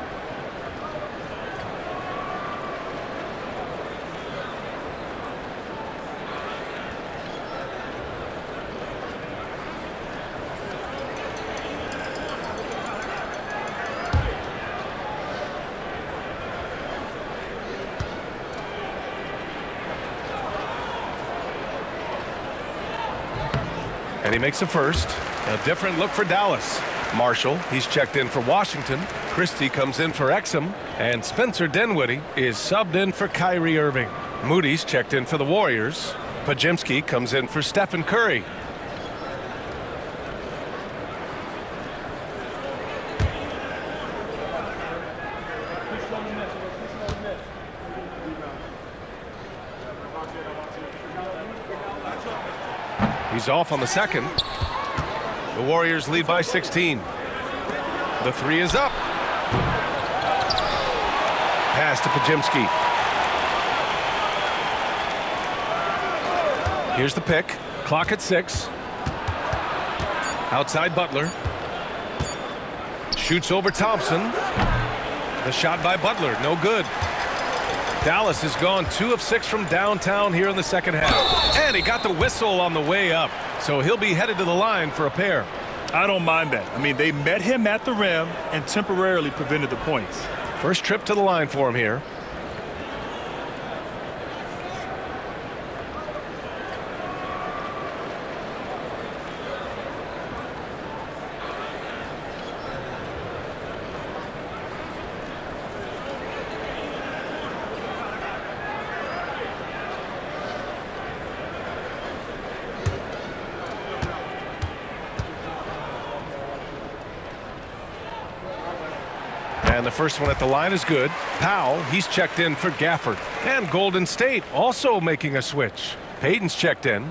And he makes a first. A different look for Dallas. Marshall, he's checked in for Washington. Christie comes in for Exum. And Spencer Dinwiddie is subbed in for Kyrie Irving. Moody's checked in for the Warriors. Pajimski comes in for Stephen Curry. He's off on the second. The Warriors lead by 16. The three is up. Pass to Pajimski. Here's the pick. Clock at 6. Outside Butler. Shoots over Thompson. The shot by Butler, no good. Dallas has gone 2 of 6 from downtown here in the second half. And he got the whistle on the way up. So he'll be headed to the line for a pair. I don't mind that. I mean, they met him at the rim and temporarily prevented the points. First trip to the line for him here. And the first one at the line is good. Powell, he's checked in for Gafford. And Golden State also making a switch. Payton's checked in.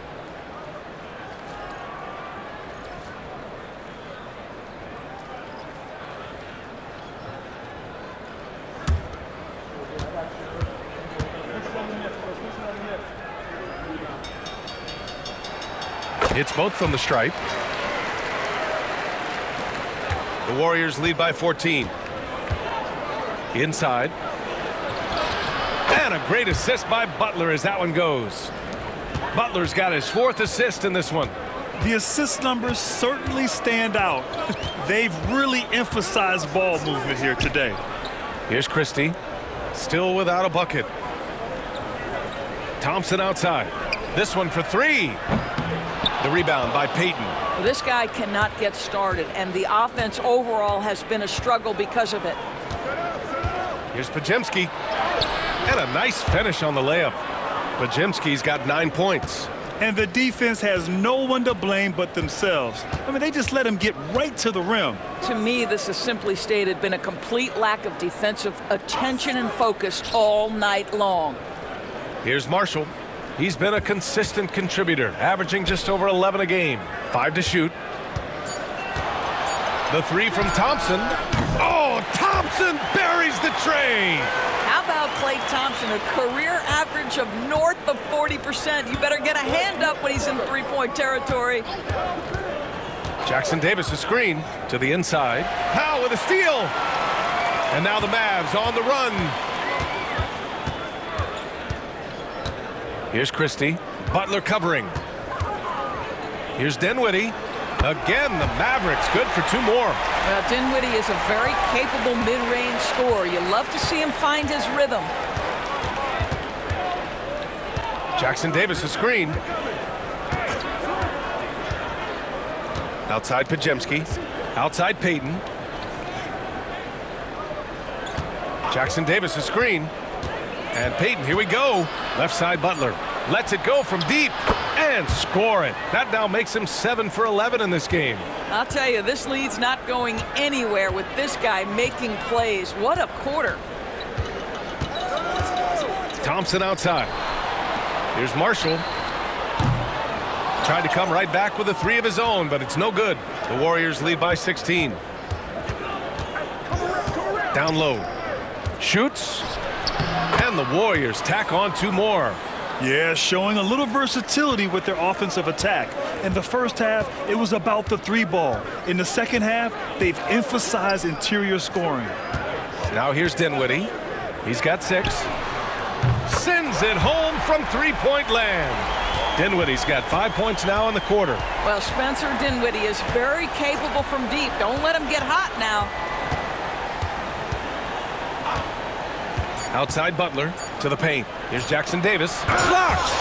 It's both from the stripe. The Warriors lead by 14. Inside. And a great assist by Butler as that one goes. Butler's got his 4th assist in this one. The assist numbers certainly stand out. They've really emphasized ball movement here today. Here's Christie. Still without a bucket. Thompson outside. This one for 3. The rebound by Payton. This guy cannot get started, and the offense overall has been a struggle because of it. Here's Podziemski. And a nice finish on the layup. Podziemski's got 9 points. And the defense has no one to blame but themselves. I mean, they just let him get right to the rim. To me, this has simply stated been a complete lack of defensive attention and focus all night long. Here's Marshall. He's been a consistent contributor, averaging just over 11 a game. 5 to shoot. The 3 from Thompson. Oh, Thompson buries the tray. How about Klay Thompson, a career average of north of 40%. You better get a hand up when he's in three-point territory. Jackson Davis a screen to the inside. Powell with a steal. And now the Mavs on the run. Here's Christie. Butler covering. Here's Dinwiddie. Again, the Mavericks good for 2 more. Well, Dinwiddie is a very capable mid-range scorer. You love to see him find his rhythm. Jackson Davis a screen. Outside Podziemski. Outside Payton. Jackson Davis a screen. And Payton, here we go. Left side Butler. Lets it go from deep and score it. That now makes him 7 for 11 in this game. I'll tell you, this lead's not going anywhere with this guy making plays. What a quarter. Thompson outside. Here's Marshall. Tried to come right back with a 3 of his own, but it's no good. The Warriors lead by 16. Down low. Shoots. And the Warriors tack on 2 more. Yeah, showing a little versatility with their offensive attack. In the first half, it was about the 3 ball. In the second half, they've emphasized interior scoring. Now here's Dinwiddie. He's got 6. Sends it home from 3-point land. Dinwiddie's got 5 points now in the quarter. Well, Spencer Dinwiddie is very capable from deep. Don't let him get hot now. Outside Butler to the paint. Here's Jackson Davis. Blocked!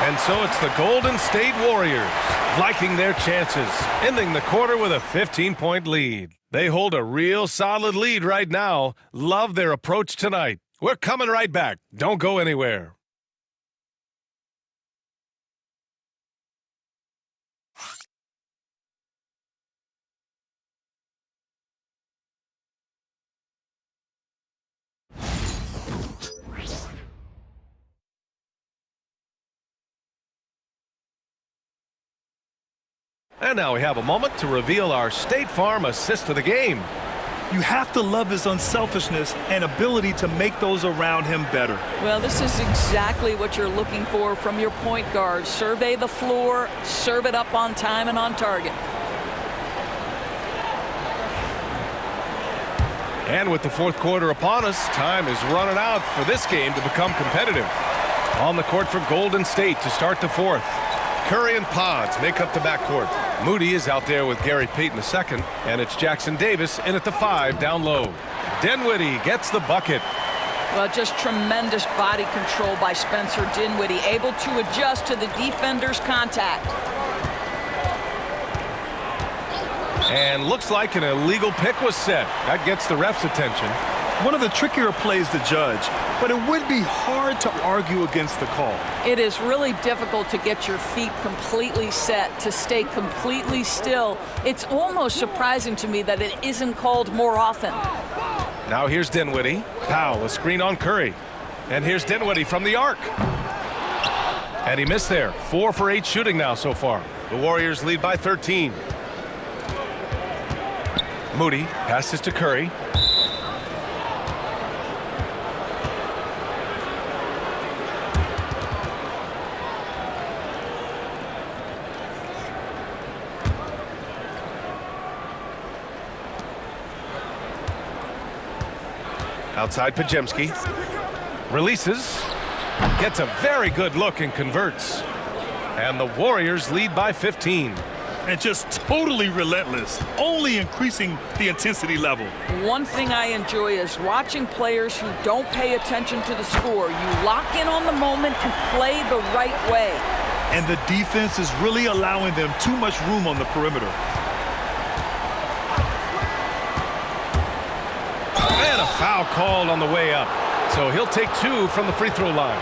And so it's the Golden State Warriors liking their chances, ending the quarter with a 15-point lead. They hold a real solid lead right now. Love their approach tonight. We're coming right back. Don't go anywhere. And now we have a moment to reveal our State Farm assist of the game. You have to love his unselfishness and ability to make those around him better. Well, this is exactly what you're looking for from your point guard. Survey the floor, serve it up on time and on target. And with the 4th quarter upon us, time is running out for this game to become competitive. On the court for Golden State to start the 4th. Curry and Pods make up the backcourt. Moody is out there with Gary Payton II, and it's Jackson Davis in at the 5 down low. Dinwiddie gets the bucket. Well, just tremendous body control by Spencer Dinwiddie, able to adjust to the defender's contact. And looks like an illegal pick was set. That gets the ref's attention. One of the trickier plays to judge, but it would be hard to argue against the call. It is really difficult to get your feet completely set, to stay completely still. It's almost surprising to me that it isn't called more often. Now here's Dinwiddie. Powell, a screen on Curry. And here's Dinwiddie from the arc. And he missed there. 4 for 8 shooting now so far. The Warriors lead by 13. Moody passes to Curry. Outside Pajemski. Releases. Gets a very good look and converts. And the Warriors lead by 15. And just totally relentless, only increasing the intensity level. One thing I enjoy is watching players who don't pay attention to the score. You lock in on the moment and play the right way. And the defense is really allowing them too much room on the perimeter. And a foul called on the way up. So he'll take 2 from the free throw line.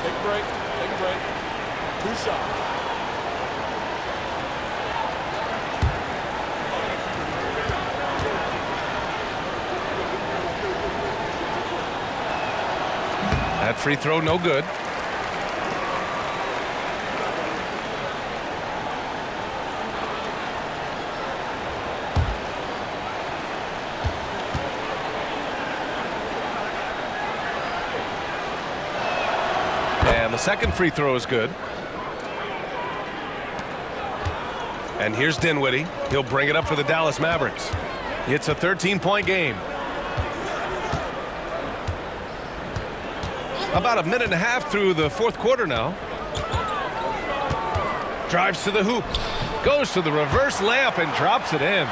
Take a break. Take a break. 2 shots. That free throw no good. And the second free throw is good. And here's Dinwiddie. He'll bring it up for the Dallas Mavericks. It's a 13-point game. About a minute and a half through the fourth quarter now. Drives to the hoop. Goes to the reverse layup and drops it in.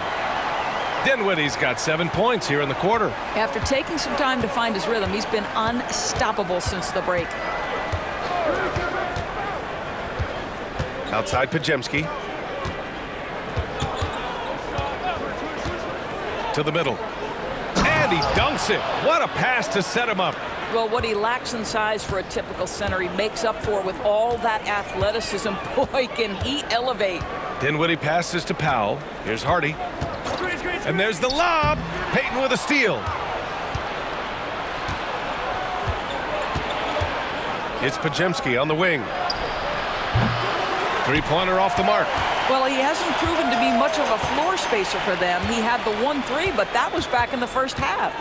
Dinwiddie's got 7 points here in the quarter. After taking some time to find his rhythm, he's been unstoppable since the break. Outside Pajemski. To the middle. And he dunks it. What a pass to set him up. Well, what he lacks in size for a typical center, he makes up for with all that athleticism. Boy, can he elevate. Dinwiddie passes to Powell. Here's Hardy. And there's the lob. Payton with a steal. It's Pajemski on the wing. Three-pointer off the mark. Well, he hasn't proven to be much of a floor spacer for them. He had the 1-3, but that was back in the first half.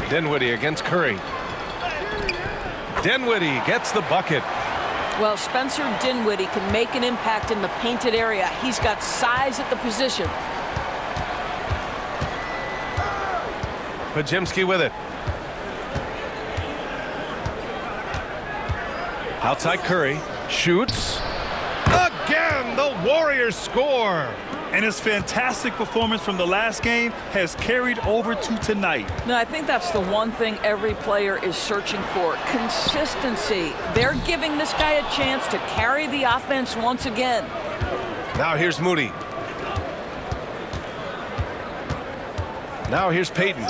Dinwiddie against Curry. Dinwiddie gets the bucket. Well, Spencer Dinwiddie can make an impact in the painted area. He's got size at the position. Pajemski with it. Outside Curry. Shoots. Again, the Warriors score. And his fantastic performance from the last game has carried over to tonight. No, I think that's the one thing every player is searching for. Consistency. They're giving this guy a chance to carry the offense once again. Now here's Moody. Now here's Payton.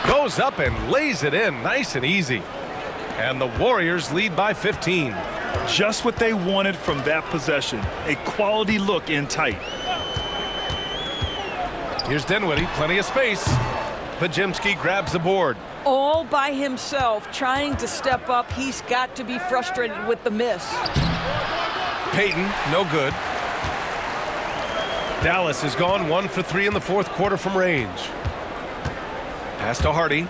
Goes up and lays it in nice and easy. And the Warriors lead by 15. Just what they wanted from that possession. A quality look in tight. Here's Dinwiddie, plenty of space. Pajemski grabs the board. All by himself, trying to step up. He's got to be frustrated with the miss. Payton, no good. Dallas has gone 1 for 3 in the fourth quarter from range. Pass to Hardy.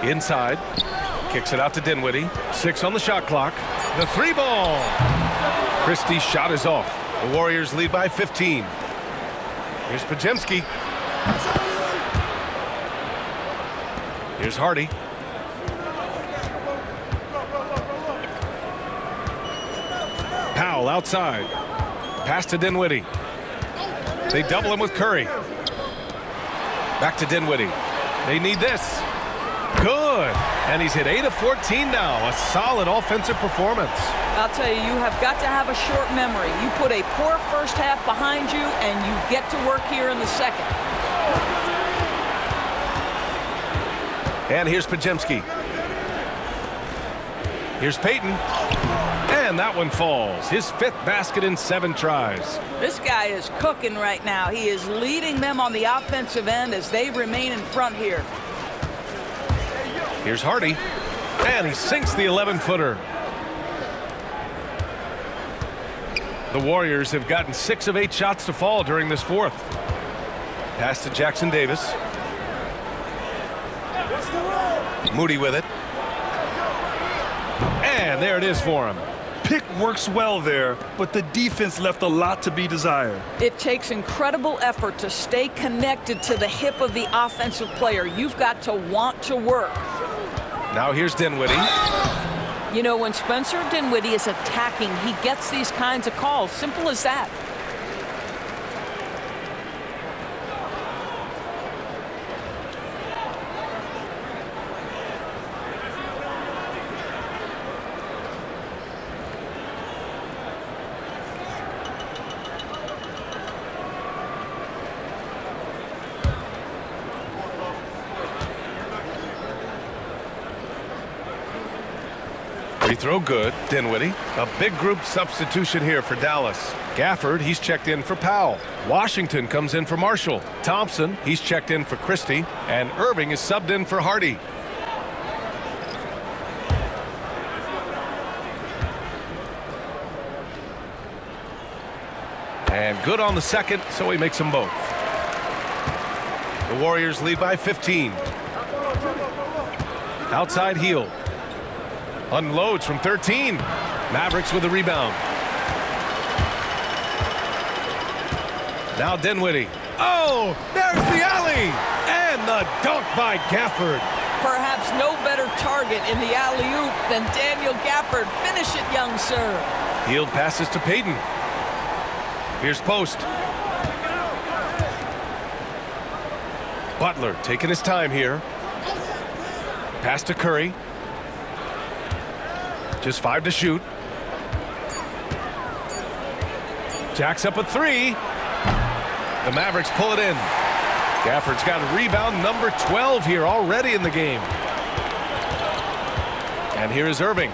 Inside. Kicks it out to Dinwiddie. 6 on the shot clock. The 3 ball. Christie's shot is off. The Warriors lead by 15. Here's Pajemski. Here's Hardy. Powell outside. Pass to Dinwiddie. They double him with Curry. Back to Dinwiddie. They need this. Good. And he's hit 8 of 14 now. A solid offensive performance. I'll tell you, you have got to have a short memory. You put a poor first half behind you, and you get to work here in the second. And here's Pajemski. Here's Peyton. And that one falls. His 5th basket in 7 tries. This guy is cooking right now. He is leading them on the offensive end as they remain in front here. Here's Hardy. And he sinks the 11-footer. The Warriors have gotten 6 of 8 shots to fall during this 4th. Pass to Jackson Davis. Moody with it. And there it is for him. Pick works well there, but the defense left a lot to be desired. It takes incredible effort to stay connected to the hip of the offensive player. You've got to want to work. Now here's Dinwiddie. You know, when Spencer Dinwiddie is attacking, he gets these kinds of calls. Simple as that. Free throw good. Dinwiddie. A big group substitution here for Dallas. Gafford, he's checked in for Powell. Washington comes in for Marshall. Thompson, he's checked in for Christie. And Irving is subbed in for Hardy. And good on the second, so he makes them both. The Warriors lead by 15. Outside heel. Unloads from 13. Mavericks with a rebound. Now Dinwiddie. Oh, there's the alley. And the dunk by Gafford. Perhaps no better target in the alley-oop than Daniel Gafford. Finish it, young sir. Healed passes to Peyton. Here's Post. Butler taking his time here. Pass to Curry. Just 5 to shoot. Jacks up a 3. The Mavericks pull it in. Gafford's got rebound number 12 here already in the game. And here is Irving.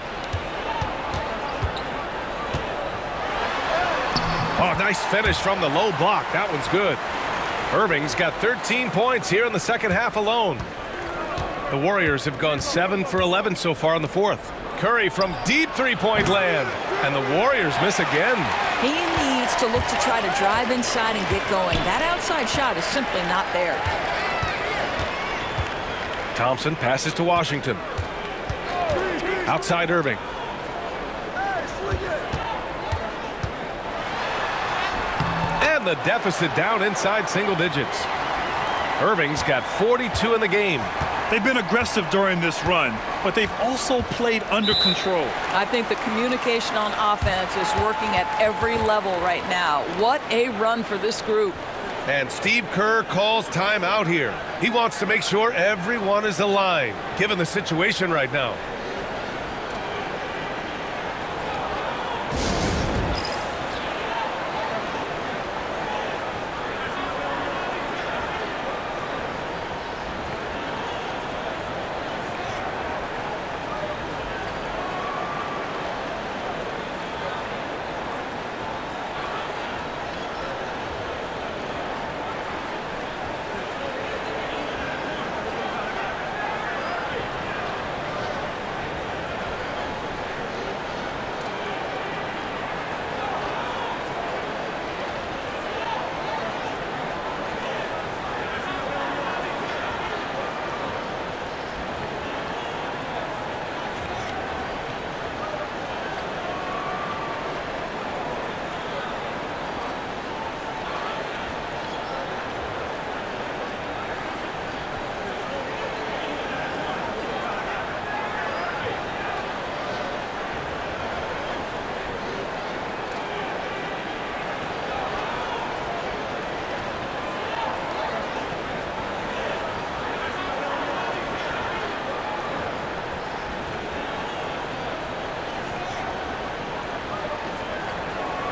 Oh, nice finish from the low block. That one's good. Irving's got 13 points here in the second half alone. The Warriors have gone 7 for 11 so far in the 4th. Curry from deep three-point land. And the Warriors miss again. He needs to look to try to drive inside and get going. That outside shot is simply not there. Thompson passes to Washington. Outside Irving. And the deficit down inside single digits. Irving's got 42 in the game. They've been aggressive during this run, but they've also played under control. I think the communication on offense is working at every level right now. What a run for this group. And Steve Kerr calls timeout here. He wants to make sure everyone is aligned, given the situation right now.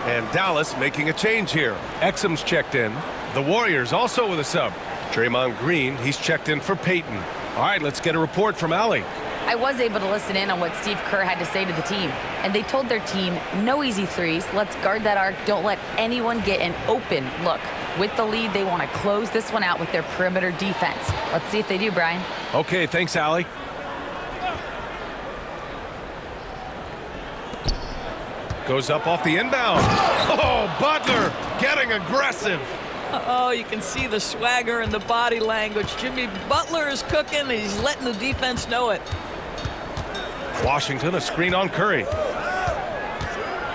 And Dallas making a change here. Exum's checked in. The Warriors also with a sub. Draymond Green, he's checked in for Peyton. All right, let's get a report from Allie. I was able to listen in on what Steve Kerr had to say to the team. And they told their team, no easy threes. Let's guard that arc. Don't let anyone get an open look. With the lead, they want to close this one out with their perimeter defense. Let's see if they do, Brian. Okay, thanks, Allie. Goes up off the inbound. Oh, Butler getting aggressive. Oh, you can see the swagger and the body language. Jimmy Butler is cooking, and he's letting the defense know it. Washington, a screen on Curry.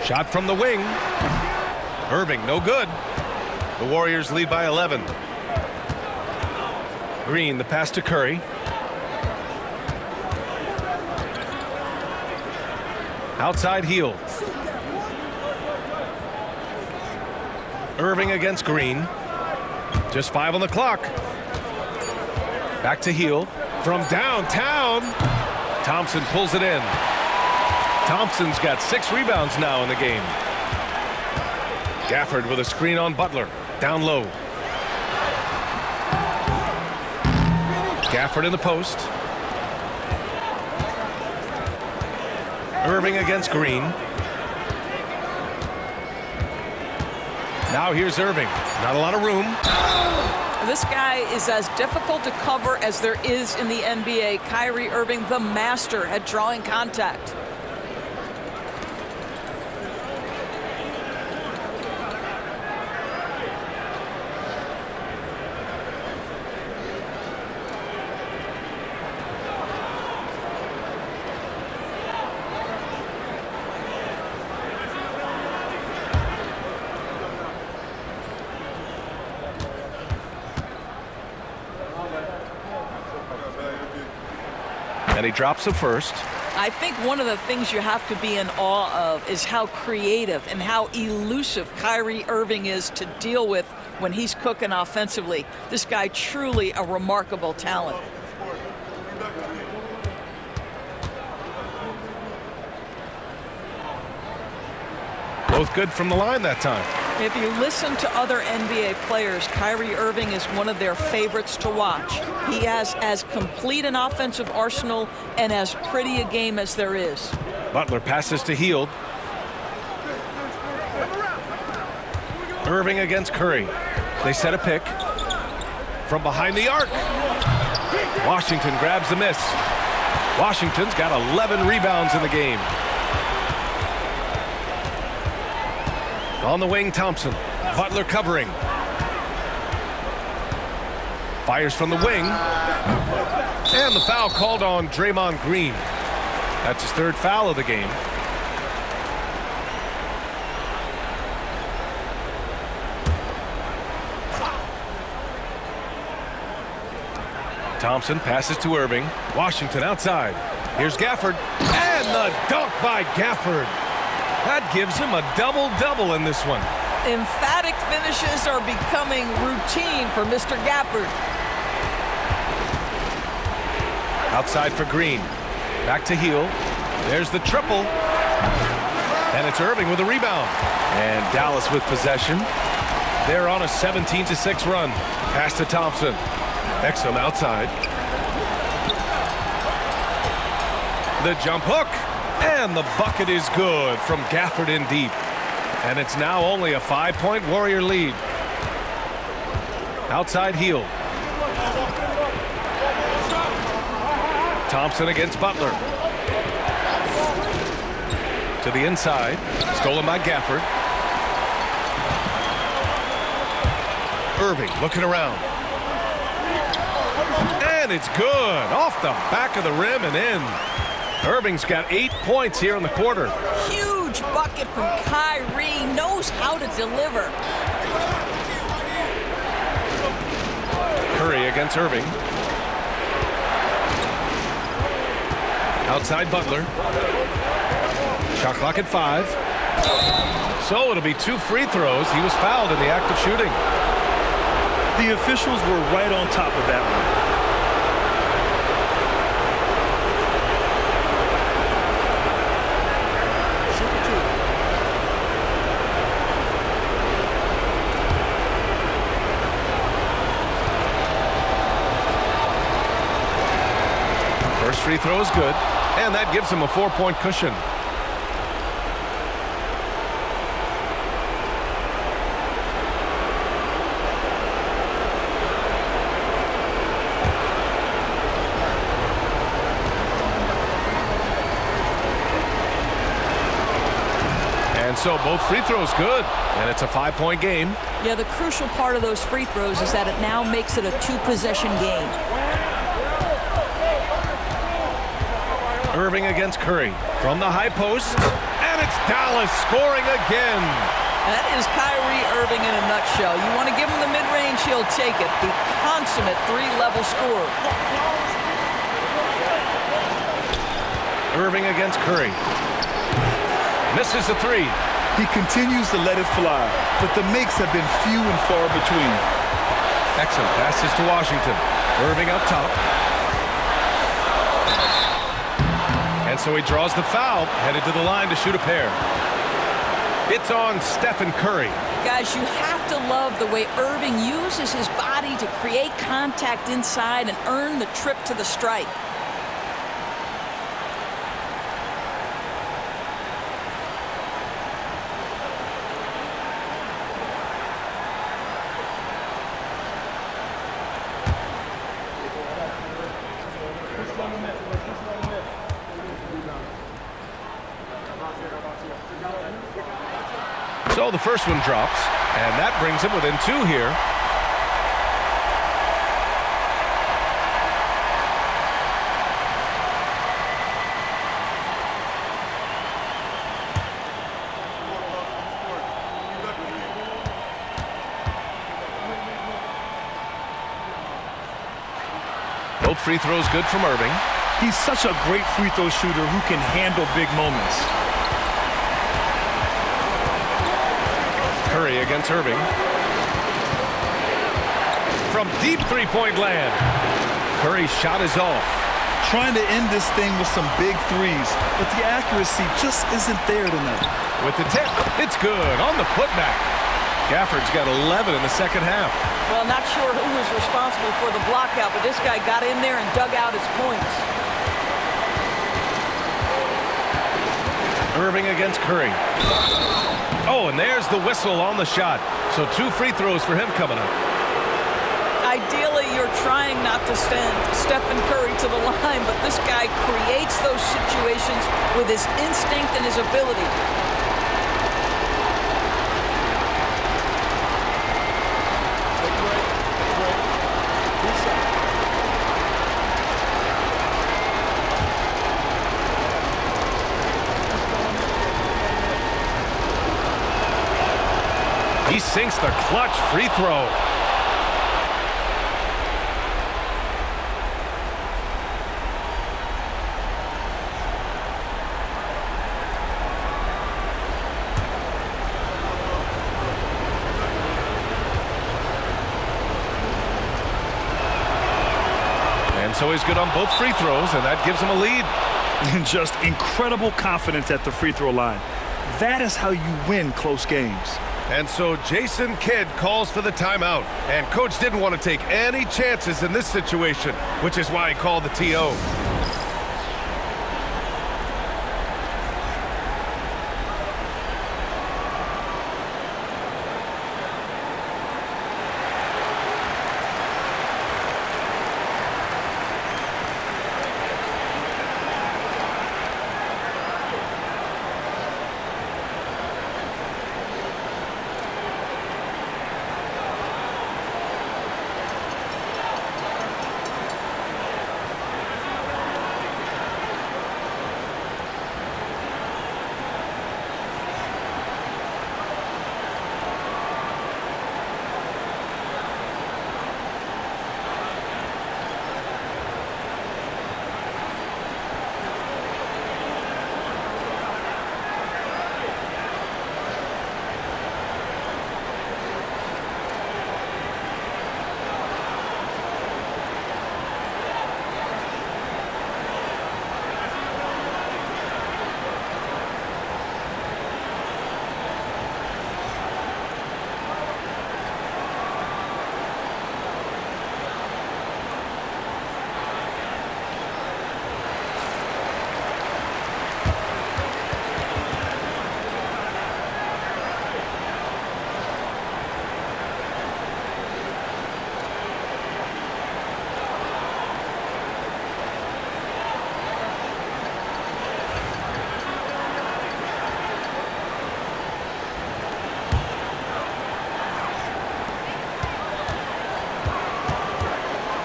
Shot from the wing. Irving, no good. The Warriors lead by 11. Green, the pass to Curry. Outside heel. Irving against Green. Just 5 on the clock. Back to heel. From downtown. Thompson pulls it in. Thompson's got 6 rebounds now in the game. Gafford with a screen on Butler. Down low. Gafford in the post. Irving against Green. Now here's Irving. Not a lot of room. This guy is as difficult to cover as there is in the NBA. Kyrie Irving, the master at drawing contact. And he drops the first. I think one of the things you have to be in awe of is how creative and how elusive Kyrie Irving is to deal with when he's cooking offensively. This guy truly a remarkable talent. Both good from the line that time. If you listen to other NBA players, Kyrie Irving is one of their favorites to watch. He has as complete an offensive arsenal and as pretty a game as there is. Butler passes to Hield. Irving against Curry. They set a pick. From behind the arc. Washington grabs the miss. Washington's got 11 rebounds in the game. On the wing, Thompson. Butler covering. Fires from the wing. And the foul called on Draymond Green. That's his 3rd foul of the game. Thompson passes to Irving. Washington outside. Here's Gafford. And the dunk by Gafford. That gives him a double-double in this one. Emphatic finishes are becoming routine for Mr. Gafford. Outside for Green. Back to Hield. There's the triple. And it's Irving with a rebound. And Dallas with possession. They're on a 17-6 run. Pass to Thompson. Exum outside. The jump hook. And the bucket is good from Gafford in deep. And it's now only a 5-point Warrior lead. Outside Hield. Thompson against Butler. To the inside. Stolen by Gafford. Irving looking around. And it's good. Off the back of the rim and in. Irving's got 8 points here in the quarter. Huge bucket from Kyrie. Knows how to deliver. Curry against Irving. Outside Butler. Shot clock at 5. So it'll be 2 free throws. He was fouled in the act of shooting. The officials were right on top of that one. free throws good, and that gives him a 4-point cushion. And so both free throws good, and it's a 5-point game. Yeah, the crucial part of those free throws is that it now makes it a 2-possession game. Irving against Curry from the high post, and it's Dallas scoring again. That is Kyrie Irving in a nutshell. You want to give him the mid-range, he'll take it. The consummate 3-level scorer. Irving against Curry. Misses the three. He continues to let it fly, but the makes have been few and far between. Excellent passes to Washington. Irving up top. And so he draws the foul, headed to the line to shoot a pair. It's on Stephen Curry. Guys, you have to love the way Irving uses his body to create contact inside and earn the trip to the stripe. So the first one drops, and that brings him within 2 here. Both free throws good from Irving. He's such a great free throw shooter who can handle big moments. Curry against Irving. From deep three-point land. Curry's shot is off. Trying to end this thing with some big threes, but the accuracy just isn't there tonight. With the tip, it's good on the putback. Gafford's got 11 in the second half. Well, not sure who was responsible for the block out, but this guy got in there and dug out his points. Irving against Curry. Oh, and there's the whistle on the shot. So 2 free throws for him coming up. Ideally, you're trying not to send Stephen Curry to the line, but this guy creates those situations with his instinct and his ability. He sinks the clutch free throw. And so he's good on both free throws, and that gives him a lead. And just incredible confidence at the free throw line. That is how you win close games. And so Jason Kidd calls for the timeout. And coach didn't want to take any chances in this situation, which is why he called the TO.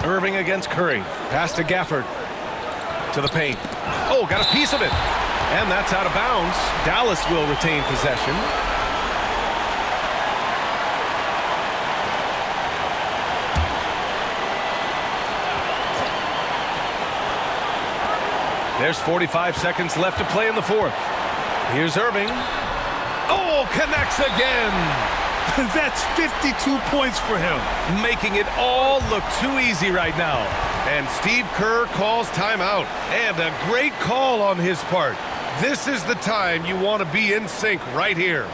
Irving against Curry. Pass to Gafford. To the paint. Oh, got a piece of it. And that's out of bounds. Dallas will retain possession. There's 45 seconds left to play in the fourth. Here's Irving. Oh, connects again. That's 52 points for him. Making it all look too easy right now. And Steve Kerr calls timeout. And a great call on his part. This is the time you want to be in sync right here.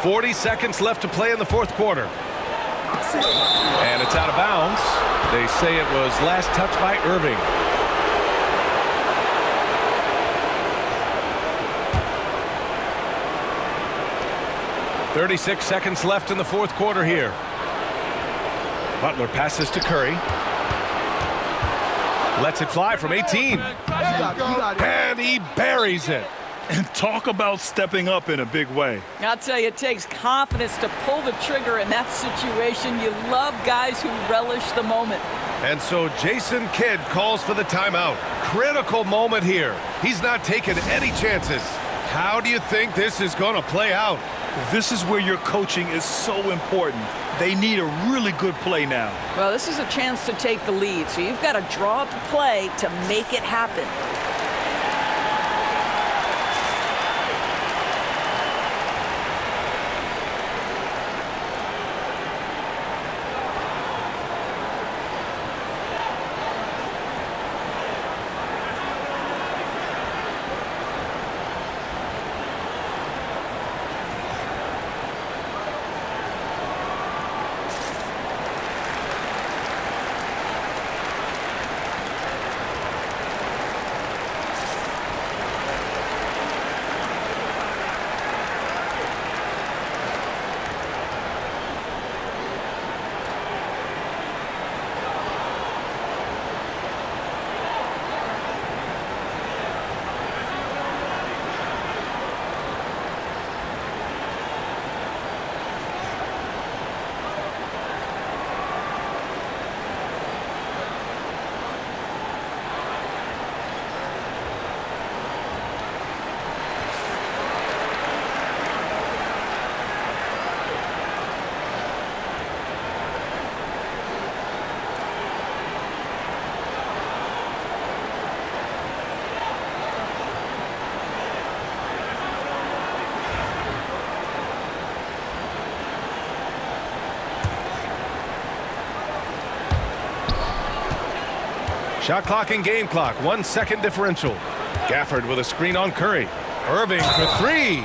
.40 seconds left to play in the fourth quarter. And it's out of bounds. They say it was last touched by Irving. .36 seconds left in the fourth quarter here. Butler passes to Curry. Lets it fly from 18. And he buries it. And talk about stepping up in a big way. I'll tell you, it takes confidence to pull the trigger in that situation. You love guys who relish the moment. And so Jason Kidd calls for the timeout. Critical moment here. He's not taking any chances. How do you think this is going to play out? This is where your coaching is so important. They need a really good play now. Well, this is a chance to take the lead, so you've got to draw up a play to make it happen. Shot clock and game clock, 1 second differential. Gafford with a screen on Curry. Irving for three.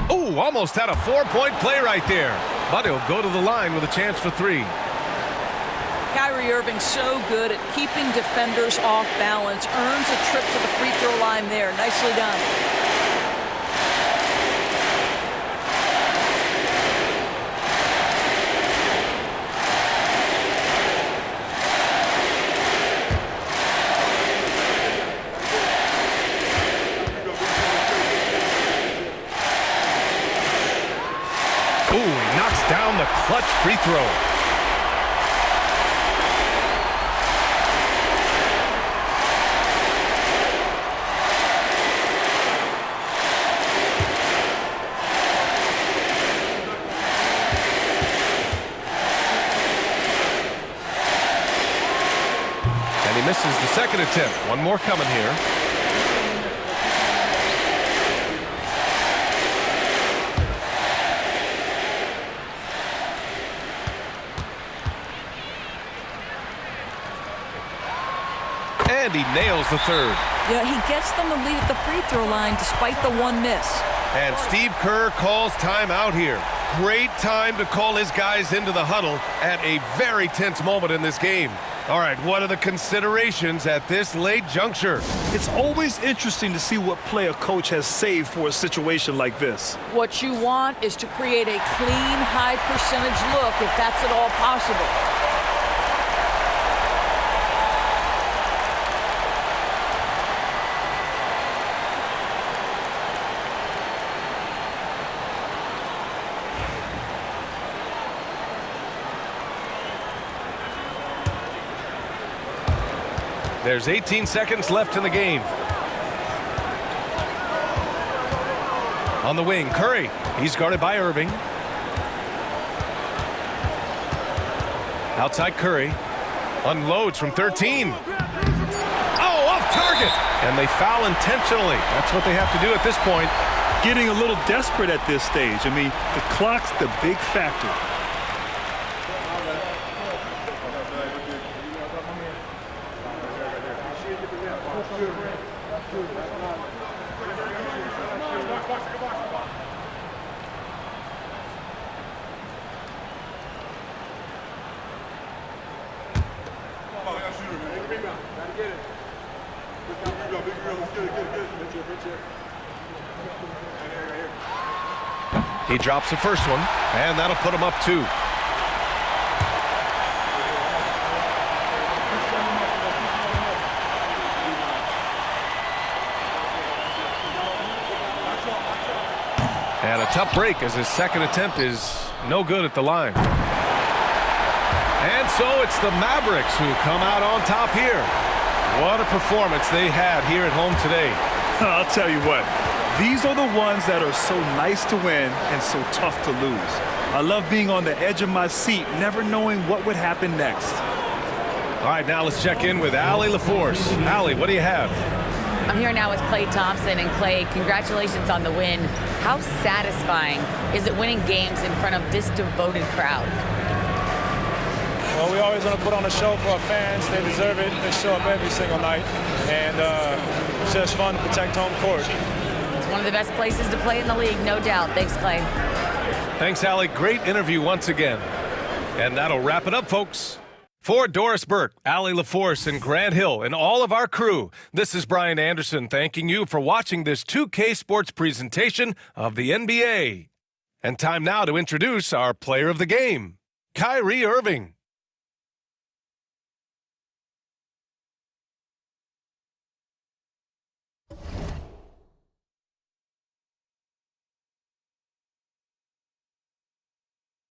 Oh, almost had a 4-point play right there. But he'll go to the line with a chance for three. Kyrie Irving so good at keeping defenders off balance, earns a trip to the free throw line there. Nicely done. Ooh, he knocks down the clutch free throw. And he misses the second attempt. One more coming here. And he nails the third. Yeah, he gets them the lead at the free throw line despite the one miss. And Steve Kerr calls timeout here. Great time to call his guys into the huddle at a very tense moment in this game. All right, what are the considerations at this late juncture? It's always interesting to see what play a coach has saved for a situation like this. What you want is to create a clean, high percentage look if that's at all possible. There's 18 seconds left in the game. On the wing, Curry. He's guarded by Irving. Outside Curry. Unloads from 13. Oh, off target. And they foul intentionally. That's what they have to do at this point. Getting a little desperate at this stage. I mean, the clock's the big factor. He drops the first one, and that'll put him up 2. And a tough break as his second attempt is no good at the line. And so it's the Mavericks who come out on top here. What a performance they had here at home today. I'll tell you what. These are the ones that are so nice to win and so tough to lose. I love being on the edge of my seat, never knowing what would happen next. All right, now let's check in with Allie LaForce. Allie, what do you have? I'm here now with Klay Thompson. And Klay, congratulations on the win. How satisfying is it winning games in front of this devoted crowd? Well, we always want to put on a show for our fans. They deserve it. They show up every single night. And it's just fun to protect home court. One of the best places to play in the league, no doubt. Thanks, Klay. Thanks, Allie. Great interview once again. And that'll wrap it up, folks. For Doris Burke, Allie LaForce, and Grant Hill, and all of our crew, this is Brian Anderson thanking you for watching this 2K Sports presentation of the NBA. And time now to introduce our player of the game, Kyrie Irving.